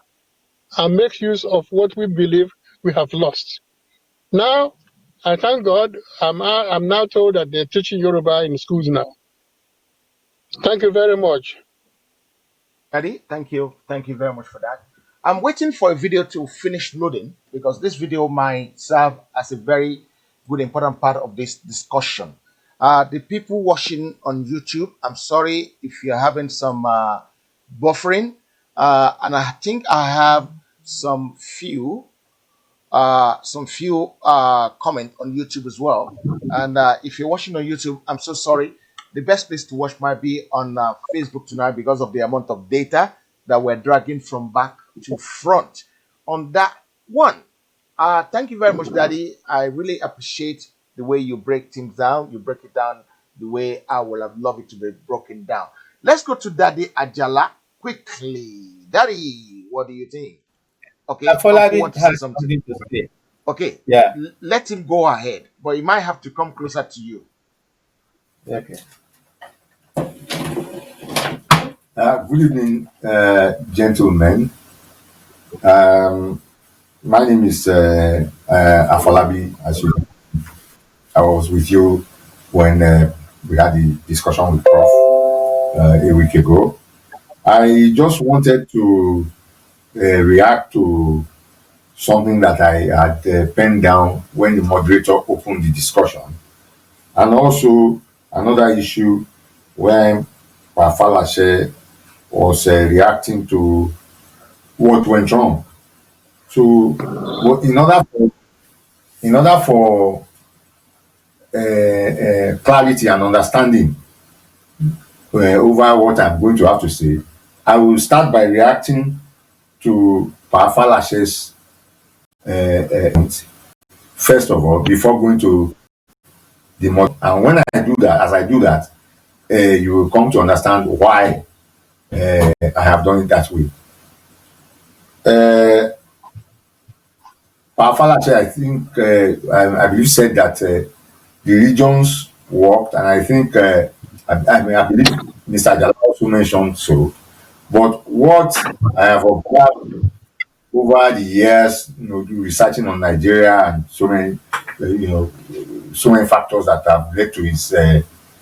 and make use of what we believe we have lost. Now, I thank God, I'm now told that they're teaching Yoruba in schools now. Thank you very much.
Daddy, thank you. Thank you very much for that. I'm waiting for a video to finish loading because this video might serve as a very good, important part of this discussion. The people watching on YouTube, I'm sorry if you're having some buffering. And I think I have some few comment on YouTube as well. And if you're watching on YouTube, I'm so sorry. The best place to watch might be on Facebook tonight because of the amount of data that we're dragging from back to front on that one. Thank you very much, Daddy. I really appreciate the way you break things down. You break it down the way I would have loved it to be broken down. Let's go to Daddy Ajala quickly. Daddy, what do you think? Okay, Uncle
Afolabi
want to say
has
something.
something to say.
Okay,
Yeah.
let him go ahead, but he might have to come closer to you.
Okay.
Good evening, gentlemen. Um, my name is Afolabi. I was with you when we had the discussion with Prof a week ago. I just wanted to react to something that I had penned down when the moderator opened the discussion, and also another issue where Falashe was reacting to what went wrong. So, in order for clarity and understanding over what I'm going to have to say, I will start by reacting to Falashe's first of all, before going to the model. And when I do that, as I do that, you will come to understand why I have done it that way. Falashe, I think, I believe, said that the regions worked, and I think, I believe Mr. Jala also mentioned so. But what I have observed over the years, researching on Nigeria and so many, so many factors that have led to his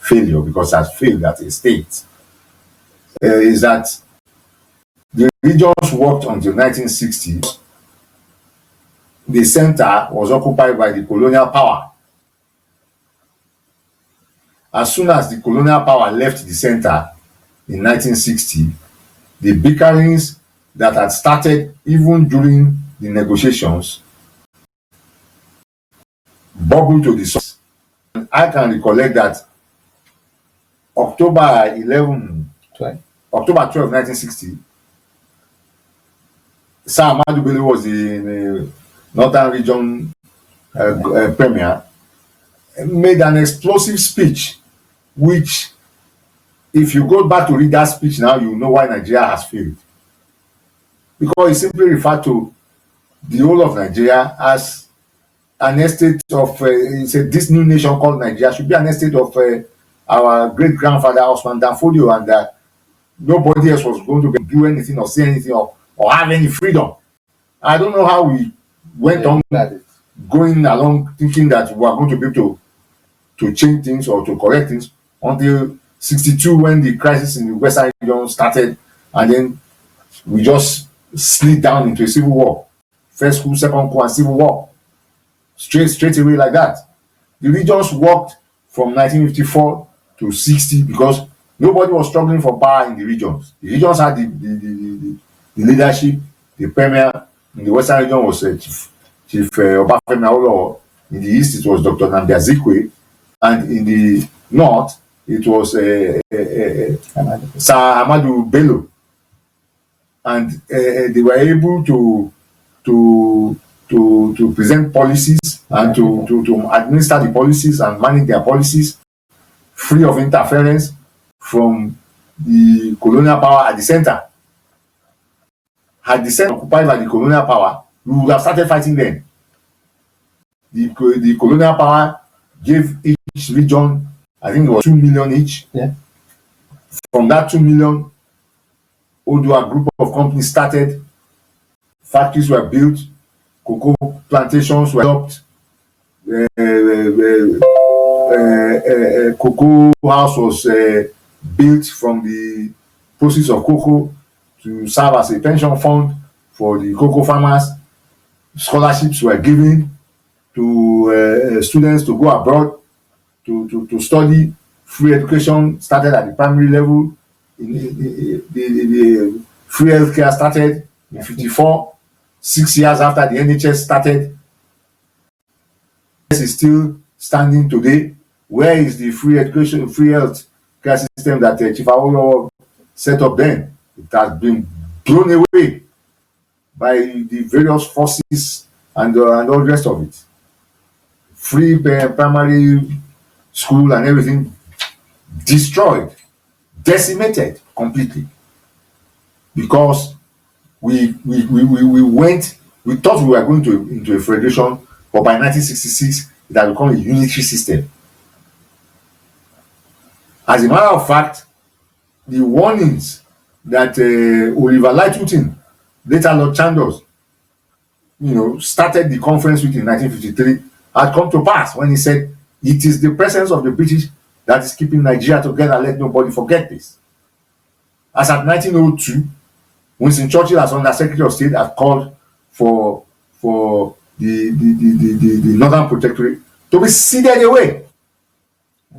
failure, because it has failed as a state, is that the regions worked until 1960. The center was occupied by the colonial power. As soon as the colonial power left the center in 1960, the bickerings that had started even during the negotiations bubbled to the surface. I can recollect that October 12, 1960, Sir Ahmadu Bello was the Northern Region Premier, made an explosive speech, which, if you go back to read that speech now, you know why Nigeria has failed. Because he simply referred to the whole of Nigeria as an estate of, he said, this new nation called Nigeria should be an estate of our great-grandfather Osman Danfodio, and nobody else was going to do anything or say anything or have any freedom. I don't know how we went on going along thinking that we are going to be able to change things or to correct things until 62, when the crisis in the Western region started, and then we just slid down into a civil war. First coup, second coup, and civil war. Straight away like that. The regions worked from 1954 to 60 because nobody was struggling for power in the regions. The regions had the leadership. The premier in the Western region was Chief Obafemi Awolowo. In the east, it was Dr. Nnamdi Azikiwe, and in the north, it was Sir Ahmadu Bello, and they were able to present policies and to administer the policies and manage their policies free of interference from the colonial power at the center. Had the center occupied by the colonial power, we would have started fighting them. The colonial power gave each region, I think it was 2 million each.
Yeah.
From that 2 million, Odua group of companies started, factories were built, cocoa plantations were developed, cocoa house was built from the proceeds of cocoa to serve as a pension fund for the cocoa farmers. Scholarships were given to students to go abroad to study. Free education started at the primary level. The free healthcare started in 54, 6 years after the NHS started. Is still standing today. Where is the free education, free health care system that Chief Awolowo set up then? It has been blown away by the various forces and all the rest of it. Free primary school and everything destroyed, decimated completely, because we thought we were going into a federation, but by 1966 it had become a unitary system. As a matter of fact, the warnings that Oliver Lightwooten, later Lord Chandos, started the conference with in 1953, had come to pass when he said, "It is the presence of the British that is keeping Nigeria together. Let nobody forget this." As at 1902, Winston Churchill, as Under Secretary of State, had called for the Northern Protectorate to be ceded away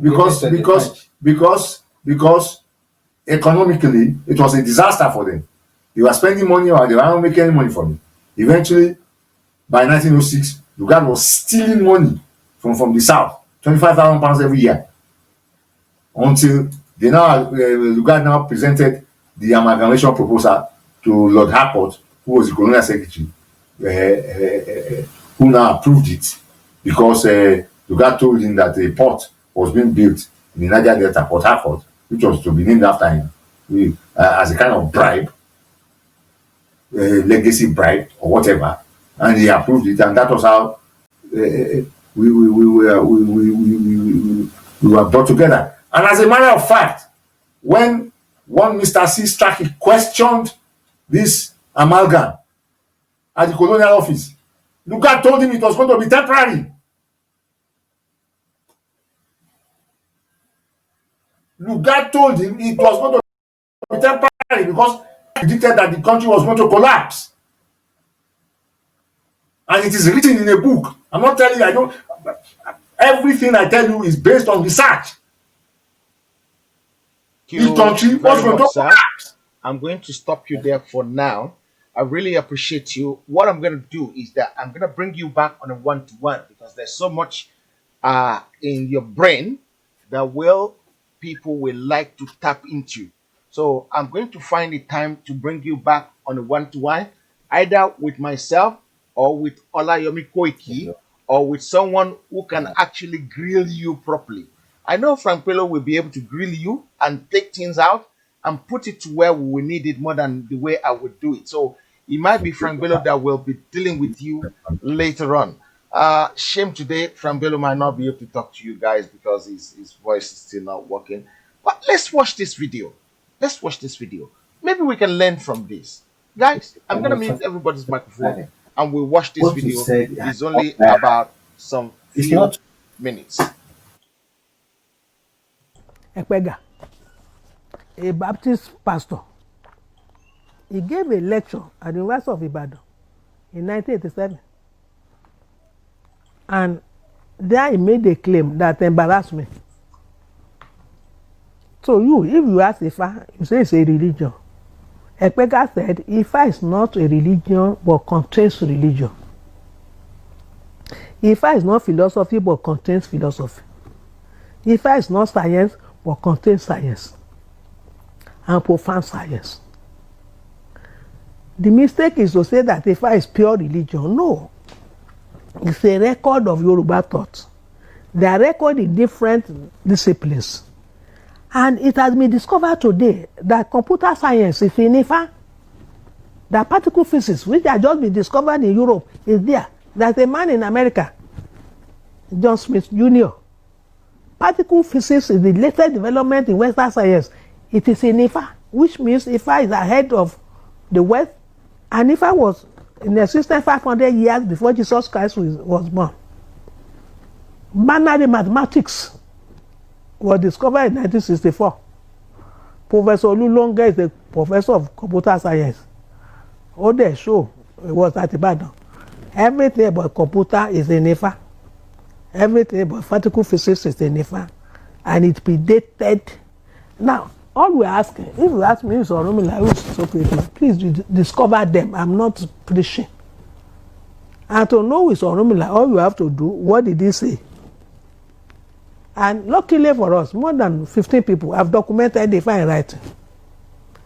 because economically, it was a disaster for them. They were spending money or they weren't making any money from it. Eventually, by 1906, Lugard was stealing money from the south, £25,000 every year, until they now Lugard now presented the amalgamation proposal to Lord Harcourt, who was the colonial secretary, who now approved it because Lugard told him that a port was being built in the Niger Delta, Port Harcourt, which was to be named after him, as a kind of bribe, legacy bribe or whatever, and he approved it, and that was how we were brought together. And as a matter of fact, when one Mr. C. Strachey questioned this amalgam at the colonial office, Lugard told him it was going to be temporary. Lugard told him it was going to be temporary because he predicted that the country was going to collapse. And it is written in a book. I'm not telling you, everything I tell you is based on research. This country was going to collapse.
I'm going to stop you there for now. I really appreciate you. What I'm going to do is that I'm going to bring you back on a one-to-one because there's so much in your brain that people will like to tap into. So I'm going to find a time to bring you back on a one-to-one, either with myself or with Olayomi Koiki or with someone who can actually grill you properly. I know Frank Pello will be able to grill you and take things out and put it to where we will need it more than the way I would do it. So it might be Frank Bello that will be dealing with you later on. Shame today, Frank Bello might not be able to talk to you guys because his voice is still not working. But let's watch this video. Let's watch this video. Maybe we can learn from this. Guys, I'm going to mute everybody's microphone and we'll watch this video. It's only about some few minutes.
Ekpega, a Baptist pastor, he gave a lecture at the University of Ibadan in 1987. And there he made a claim that embarrassed me. So if you ask Ifa, you say it's a religion. Ekpega said Ifa is not a religion but contains religion. Ifa is not philosophy but contains philosophy. Ifa is not science but contains science and profound science. The mistake is to say that Ifa is pure religion. No. It's a record of Yoruba thought. They are recorded in different disciplines. And it has been discovered today that computer science is in Ifa. That particle physics, which has just been discovered in Europe, is there. There's a man in America, John Smith Jr. Particle physics is the latest development in Western science. It is in Ifa, which means Ifa is ahead of the West. And Ifa was in existence 500 years before Jesus Christ was born. Binary mathematics was discovered in 1964. Professor Olulonga is a professor of computer science. Ode show it was at Ibadan. Everything about computer is in Ifa. Everything about particle physics is in Ifa. And it predated. Now, all we're asking, if you ask me, please discover them. I'm not preaching. And to know it's Oromila, all you have to do, what did he say? And luckily for us, more than 15 people have documented Ifa in writing.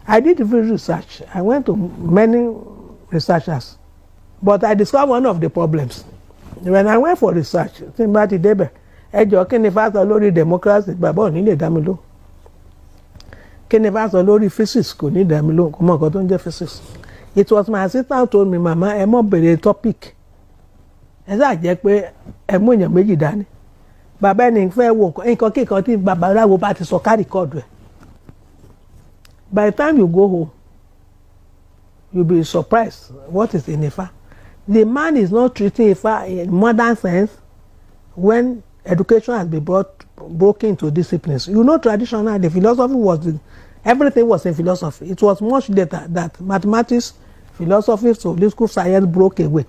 I did research. I went to many researchers. But I discovered one of the problems. When I went for research, Timbati Debe, Ejo Kenifas Olori democracy, Baba Nile Damilo. Kenifas Olori physics, Kuni Damilo, Kumakotonje physics. It was my assistant who told me, Mama, I'm on the topic. As I check where I'm going to make it done. Baba ni fẹ́ wo nǹkan kíkan tí babaláwo bá ti sọ ká record rẹ̀. By the time you go home, you'll be surprised what is in Ifa. The man is not treating Ifa in modern sense when education has been broken into disciplines. You know, traditionally, the philosophy everything was in philosophy. It was much later that mathematics, philosophy, so political science broke away.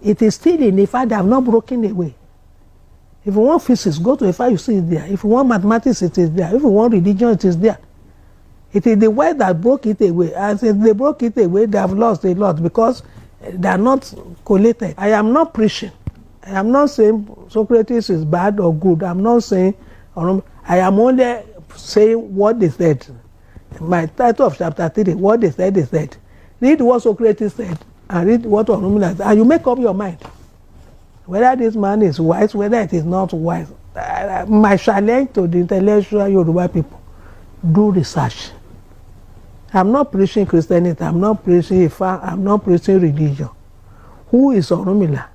It is still in Ifa, they have not broken away. If you want physics, go to Ifa, you see it there. If you want mathematics, it is there. If you want religion, it is there. It is the West that broke it away. And since they broke it away, they have lost a lot because they are not collated. I am not preaching. I am not saying Socrates is bad or good. I'm not saying, I am only saying what they said. My title of chapter 3, what they said, they said. Read what Socrates said and read what Orunmila said, and you make up your mind. Whether this man is wise, whether it is not wise. My challenge to the intellectual Yoruba people, do research. I'm not preaching Christianity, I'm not preaching Ifa, I'm not preaching religion. Who is Orunmila?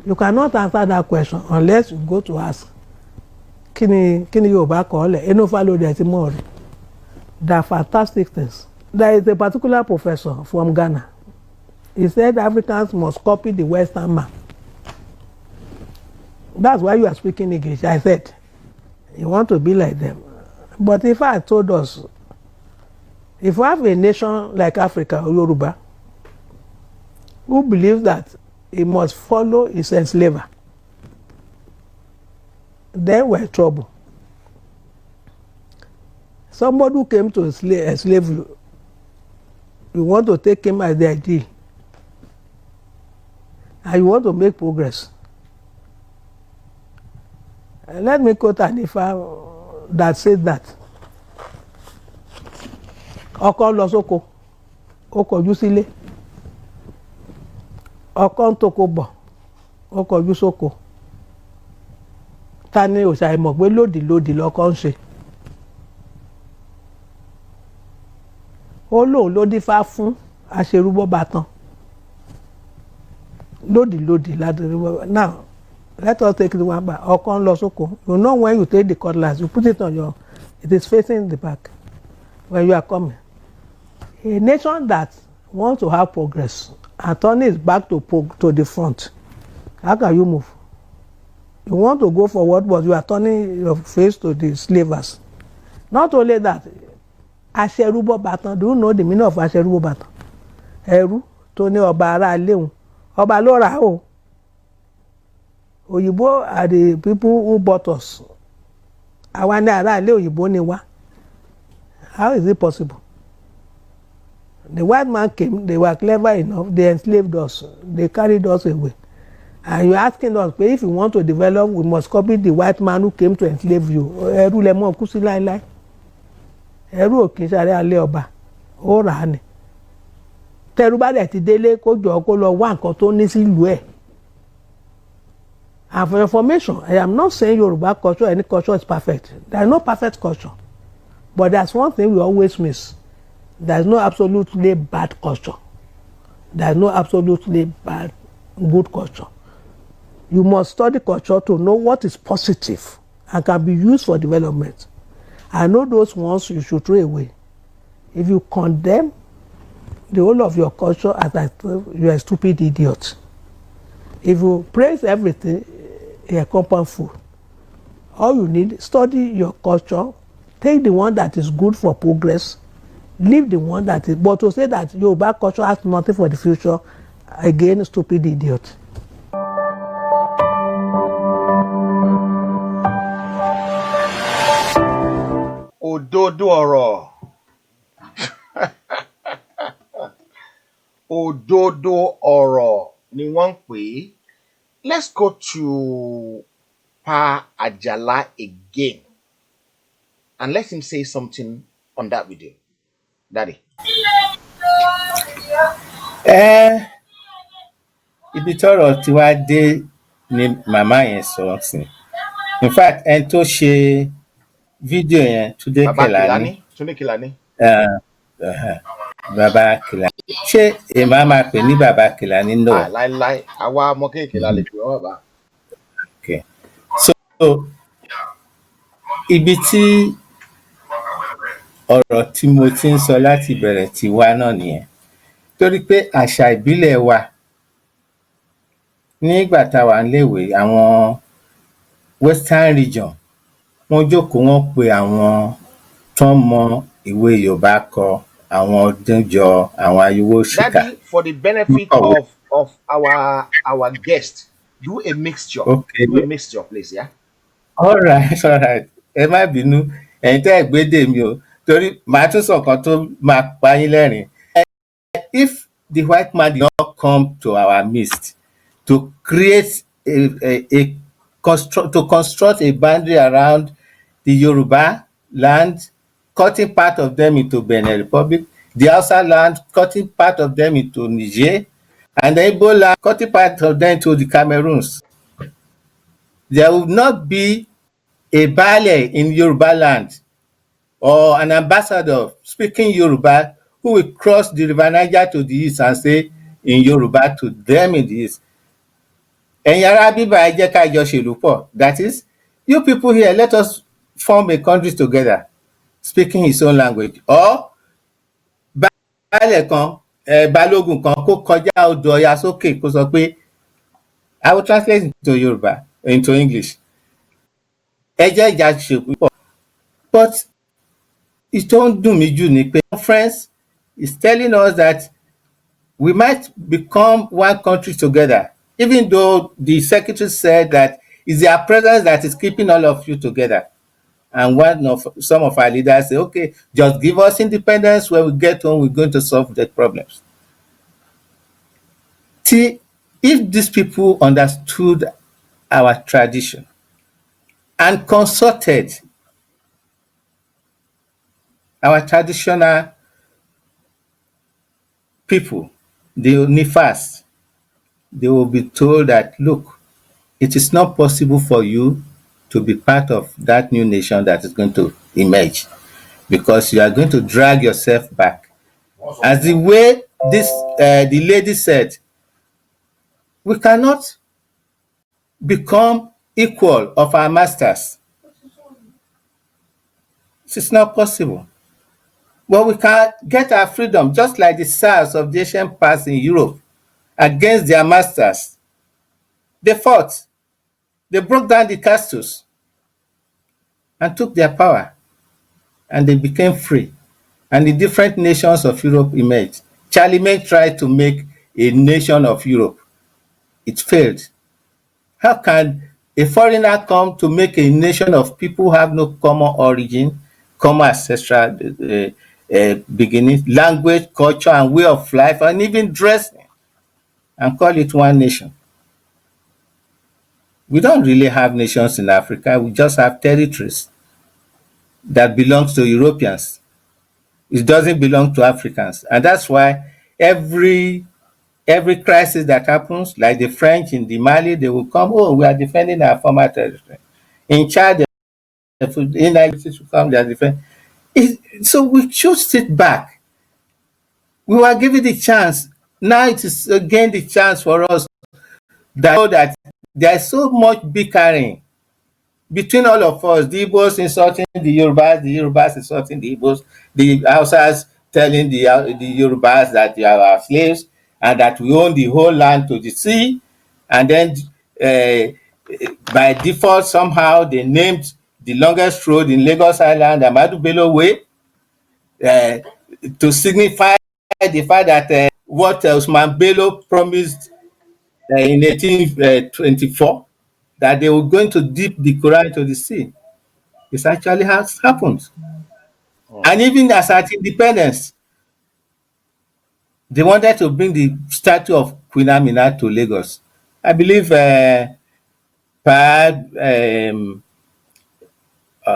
You cannot answer that question unless you go to ask. Kini Yoruba call it? Eno follow the Timori. They are fantastic things. There is a particular professor from Ghana. He said Africans must copy the Western man. That's why you are speaking English. I said, you want to be like them. But if I told us, if we have a nation like Africa or Yoruba, who believes that he must follow his enslaver, then we're in trouble. Somebody who came to enslave you, you want to take him as the ideal, and you want to make progress. Let me quote an Ifa that said that. Ọkọ lọ sóko, ó kọjú sílé. Ọkọ ń toko bọ̀, ó kọjú sóko. Ta ni òṣà ìmọ̀ pé lòdì lọkọ ń ṣe. Ó lóun ló dífá fún aṣerúbọ̀bàtàn. Lòdì ládùúgbò. Now, let us take the one back. Ọkọ ń lọ sóko. You know when you take the cutlass, you put it on it is facing the back when you are coming. A nation that wants to have progress and turn its back to the front, how can you move? You want to go forward, but you are turning your face to the slavers. Not only that, aṣerúbọ̀bàtàn, do you know the meaning of aṣerúbọ̀bàtàn? Ẹrú tó ní ọba ará ilé òun, ọba ló rà ó. Òyìnbó are the people who bought us. Àwa ní ará ilé òyìnbó ni wá. How is it possible? The white man came, they were clever enough, they enslaved us, they carried us away. And you're asking us, if you want to develop, we must copy the white man who came to enslave you. Ẹrú lẹ mọ́ kú sí láéláé. Ẹrú ò kì í ṣàrẹ́ alẹ́ ọba, ó rà á ni. Tẹrú bá dẹ̀ ti délé kó jọ kó lọ wá nǹkan tó ní sílùú ẹ̀. And for information, I am not saying Yoruba culture, any culture is perfect. There is no perfect culture. But there's one thing we always miss. There's no absolutely bad culture. There's no absolutely bad, good culture. You must study culture to know what is positive and can be used for development. I know those ones you should throw away. If you condemn the whole of your culture as you are a stupid idiot. If you praise everything, you're a compound fool. All you need, study your culture, take the one that is good for progress, leave the one that is, but to say that Yoruba culture has nothing for the future, again, stupid idiot.
Òdodo ọ̀rọ̀. Òdodo ọ̀rọ̀ ni wọ́n ń pè é. Let's go to Pa Ajala again and let him say something on that video. Daddy.
Ibi tọ́rọ̀ tí wá dé ni màmá yẹn sọ sí. In fact, ẹni tó ṣe fídíò yẹn Túndé Kèlání.
Túndé Kèlání.
Bàbá Kèlání. Ṣé èmi á máa pè ní bàbá Kèlání náà?
Láíláí, àwa ọmọ kéèké la lè pè wọ́n bàbá.
Okay. So, ibi tí ọ̀rọ̀ tí mo ti ń sọ láti bẹ̀rẹ̀ ti wá náà nìyẹn. Torí pé àṣà ìbílẹ̀ wa nígbà tá a wà níléèwé, àwọn Western region, wọ́n jókòó wọ́n pe àwọn tó mọ ìwé Yorùbá kọ, àwọn Ọdúnjọ, àwọn Ayówóṣìkà.
Daddy, for the benefit of our guest, do a mixture.
Okay.
Do a mixture, please, yeah?
All right. Ẹ má bínú, ẹ̀yin tẹ́ ẹ̀ gbédè mi o. torí màá tún sọ nǹkan tó máa pa yín lẹ́rìn. If the white man did not come to our midst to create to construct a boundary around the Yoruba land, cutting part of them into Benin Republic, the Hausa land, cutting part of them into Niger, and the Igbo land, cutting part of them into the Cameroons, there would not be a Baale in Yoruba land or an ambassador speaking Yoruba who will cross the River Niger to the east and say in Yoruba to them in the east, ẹ̀yin ará bíbá ẹ jẹ́ ká jọ ṣèlú pọ̀. That is, you people here, let us form a country together speaking his own language. Or baálẹ̀ kan balógun kan kó kọjá odò Ọya sókè kó sọ pé I will translate into Yoruba, into English. Ẹ jẹ́ ìjà ṣèlú pọ̀. But it tó ń dùn mí jù ni pé conference is telling us that we might become one country together, even though the secretary said that it's their presence that is keeping all of you together. And some of our leaders say, okay, just give us independence. When we get home, we're going to solve the problems. See, if these people understood our tradition and consulted our traditional people, the Nifas, they will be told that, look, it is not possible for you to be part of that new nation that is going to emerge because you are going to drag yourself back. As the way the lady said, we cannot become equal of our masters. It's not possible. But we can get our freedom just like the Tsars of the ancient past in Europe against their masters. They fought. They broke down the castles and took their power, and they became free. And the different nations of Europe emerged. Charlemagne tried to make a nation of Europe. It failed. How can a foreigner come to make a nation of people who have no common origin, common ancestral beginning, language, culture, and way of life, and even dressing, and call it one nation? We don't really have nations in Africa. We just have territories that belongs to Europeans. It doesn't belong to Africans. And that's why every crisis that happens, like the French in the Mali, they will come, oh, we are defending our former territory. In Chad, in United States will come, they are defending. So we should sit back. We were given the chance. Now it is again the chance for us that know that there is so much bickering between all of us, the Igbos insulting the Yorubas insulting the Igbos, the Hausas telling the Yorubas that they are our slaves and that we own the whole land to the sea. And then by default, somehow they named the longest road in Lagos Island, Amadu Bello Way, to signify the fact that what Usman Bello promised in 1824, that they were going to dip the Quran into the sea. This actually has happened. And even as at independence, they wanted to bring the statue of Queen Amina to Lagos. I believe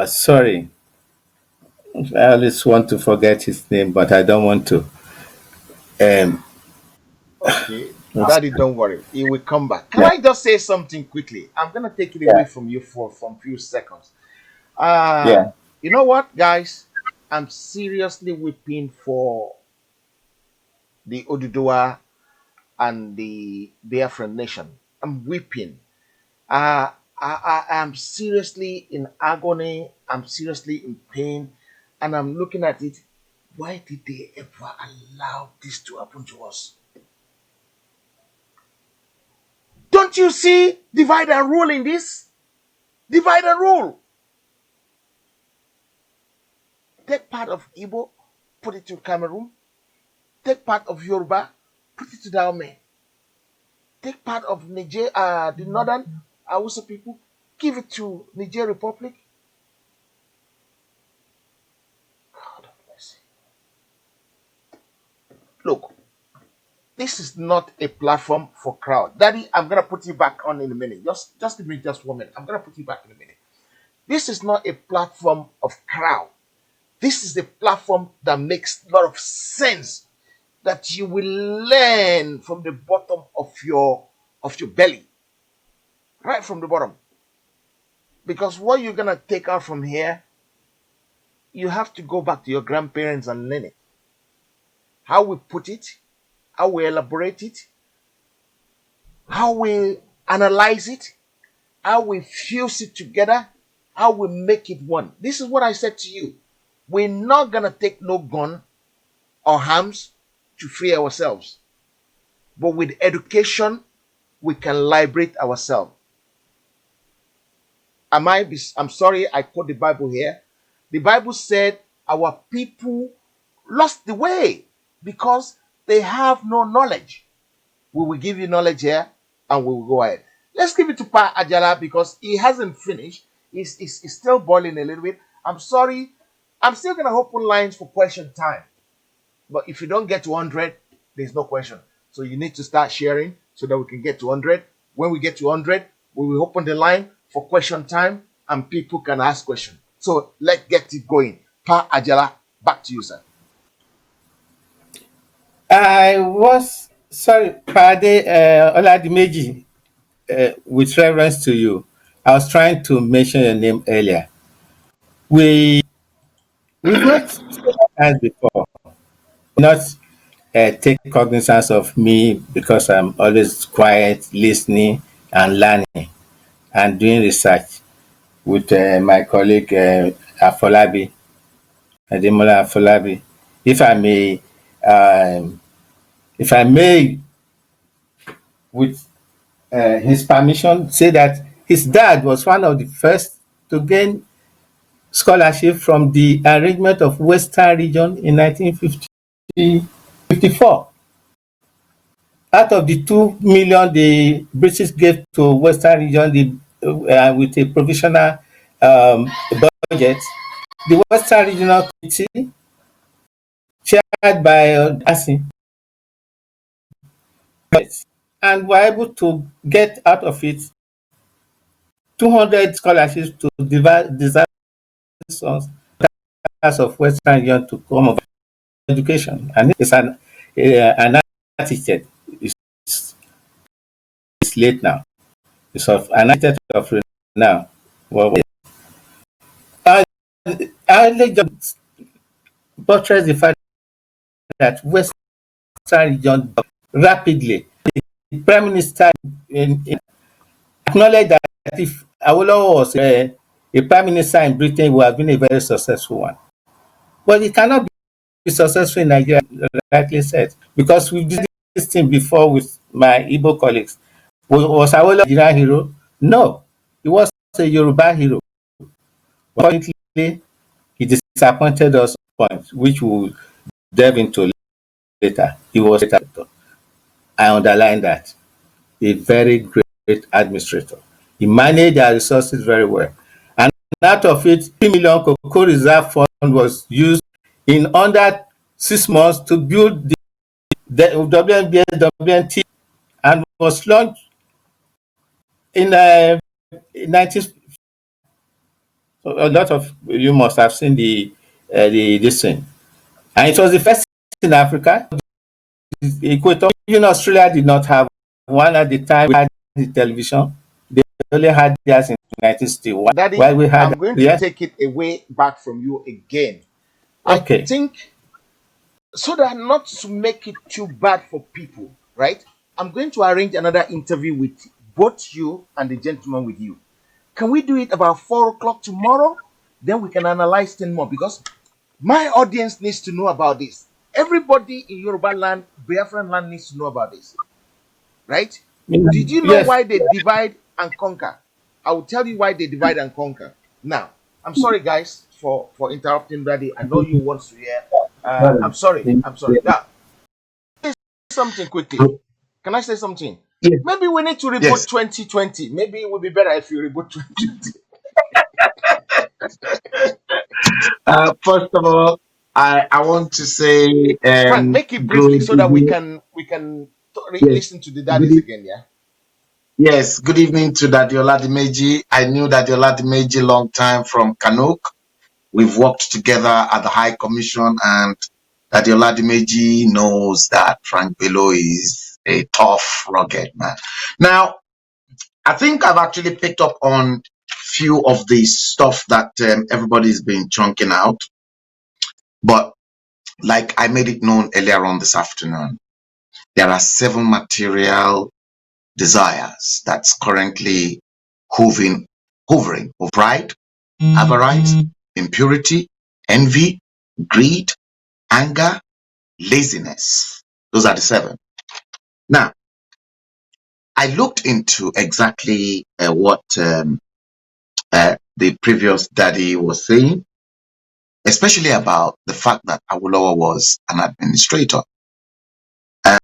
sorry, I always want to forget his name, but I don't want to.
Okay, Daddy, don't worry. He will come back. Can I just say something quickly? I'm gonna take it away from you for a few seconds.
Yeah.
You know what, guys? I'm seriously weeping for the Oduduwa and the Biafran nation. I'm weeping. I am seriously in agony. I'm seriously in pain, and I'm looking at it. Why did they ever allow this to happen to us? Don't you see divide and rule in this? Divide and rule. Take part of Igbo, put it to Cameroon. Take part of Yoruba, put it to Dahomey. Take part of Niger, the northern Hausa people, give it to Niger Republic. Look, this is not a platform for crowd. Daddy, I'm gonna put you back on in a minute. Just give me just 1 minute. I'm gonna put you back in a minute. This is not a platform of crowd. This is a platform that makes a lot of sense, that you will learn from the bottom of your belly, right from the bottom. Because what you're gonna take out from here, you have to go back to your grandparents and learn it. How we put it, how we elaborate it, how we analyze it, how we fuse it together, how we make it one. This is what I said to you. We're not gonna take no gun or arms to free ourselves. But with education, we can liberate ourselves. I'm sorry, I quote the Bible here. The Bible said our people lost the way because they have no knowledge. We will give you knowledge here and we will go ahead. Let's give it to Pa Ajala because he hasn't finished. He's still boiling a little bit. I'm sorry. I'm still going to open lines for question time. But if you don't get to 100, there's no question. So you need to start sharing so that we can get to 100. When we get to 100, we will open the line for question time and people can ask questions. So let's get it going. Pa Ajala, back to you, sir.
I was sorry, Pade Oladimeji, with reference to you. I was trying to mention your name earlier. We've met several times before. Not take cognizance of me because I'm always quiet, listening, and learning, and doing research with my colleague Afolabi, Ademola Afolabi. If I may, um, if I may, with his permission, say that his dad was one of the first to gain scholarship from the arrangement of Western Region in 1954. Out of the 2 million the British gave to Western Region with a provisional um, budget, the Western Regional Committee, chaired by Darcy, and were able to get out of it 200 scholarships to deserving sons of Western Region to come of education. And it's an attitude. It's late now. It's of an attitude of now. Well, I just buttress the fact that Western Region rapidly. The Prime Minister acknowledged that if Awolowo was a Prime Minister in Britain, he would have been a very successful one. But it cannot be successful in Nigeria, rightly said, because we did this thing before with my Igbo colleagues. Was Awolowo a Nigerian hero? No, he was a Yoruba hero. Unfortunately, he disappointed us at point, which we will delve into later. He was a dictator. I underline that. A very great administrator. He managed our resources very well. And out of it, 3 million Cocoa Reserve Fund was used in under 6 months to build the WNBS WNT and was launched in 19. So a lot of you must have seen this thing. And it was the first in Africa. The Equator, even Australia did not have one at the time. We had the television. They only had theirs in 1961.
Daddy,
While we had,
I'm going to
yes,
take it away back from you again.
okay,
I think so that not to make it too bad for people, right? I'm going to arrange another interview with both you and the gentleman with you. Can we do it about 4 o'clock tomorrow? Then we can analyze things more because my audience needs to know about this. Everybody in Yoruba land, Biafran land needs to know about this, right? Did you know
yes,
why they divide and conquer? I will tell you why they divide and conquer. Now, I'm sorry, guys, for interrupting, Daddy. I know you want to hear. I'm sorry. I'm sorry. Now, say something quickly. Can I say something?
Yes.
Maybe we need to reboot
Yes.
2020. Maybe it would be better if you reboot 2020.
First of all, I want to say
Frank, make it briefly
good
so that we
evening.
can
Yes,
listen to the
good
daddies again. Yeah.
yes, good evening to Daddy Oladimeji. I knew Daddy Oladimeji long time from Kanok. We've worked together at the High Commission, and Daddy Oladimeji knows that Frank Bello is a tough, rugged man. Now, I think I've actually picked up on few of the stuff that everybody's been chunking out, but like I made it known earlier on this afternoon, there are 7 material desires that's currently hovering of pride, avarice, impurity, envy, greed, anger, laziness. Those are the 7. Now, I looked into exactly what the previous daddy was saying, especially about the fact that Awolowo was an administrator.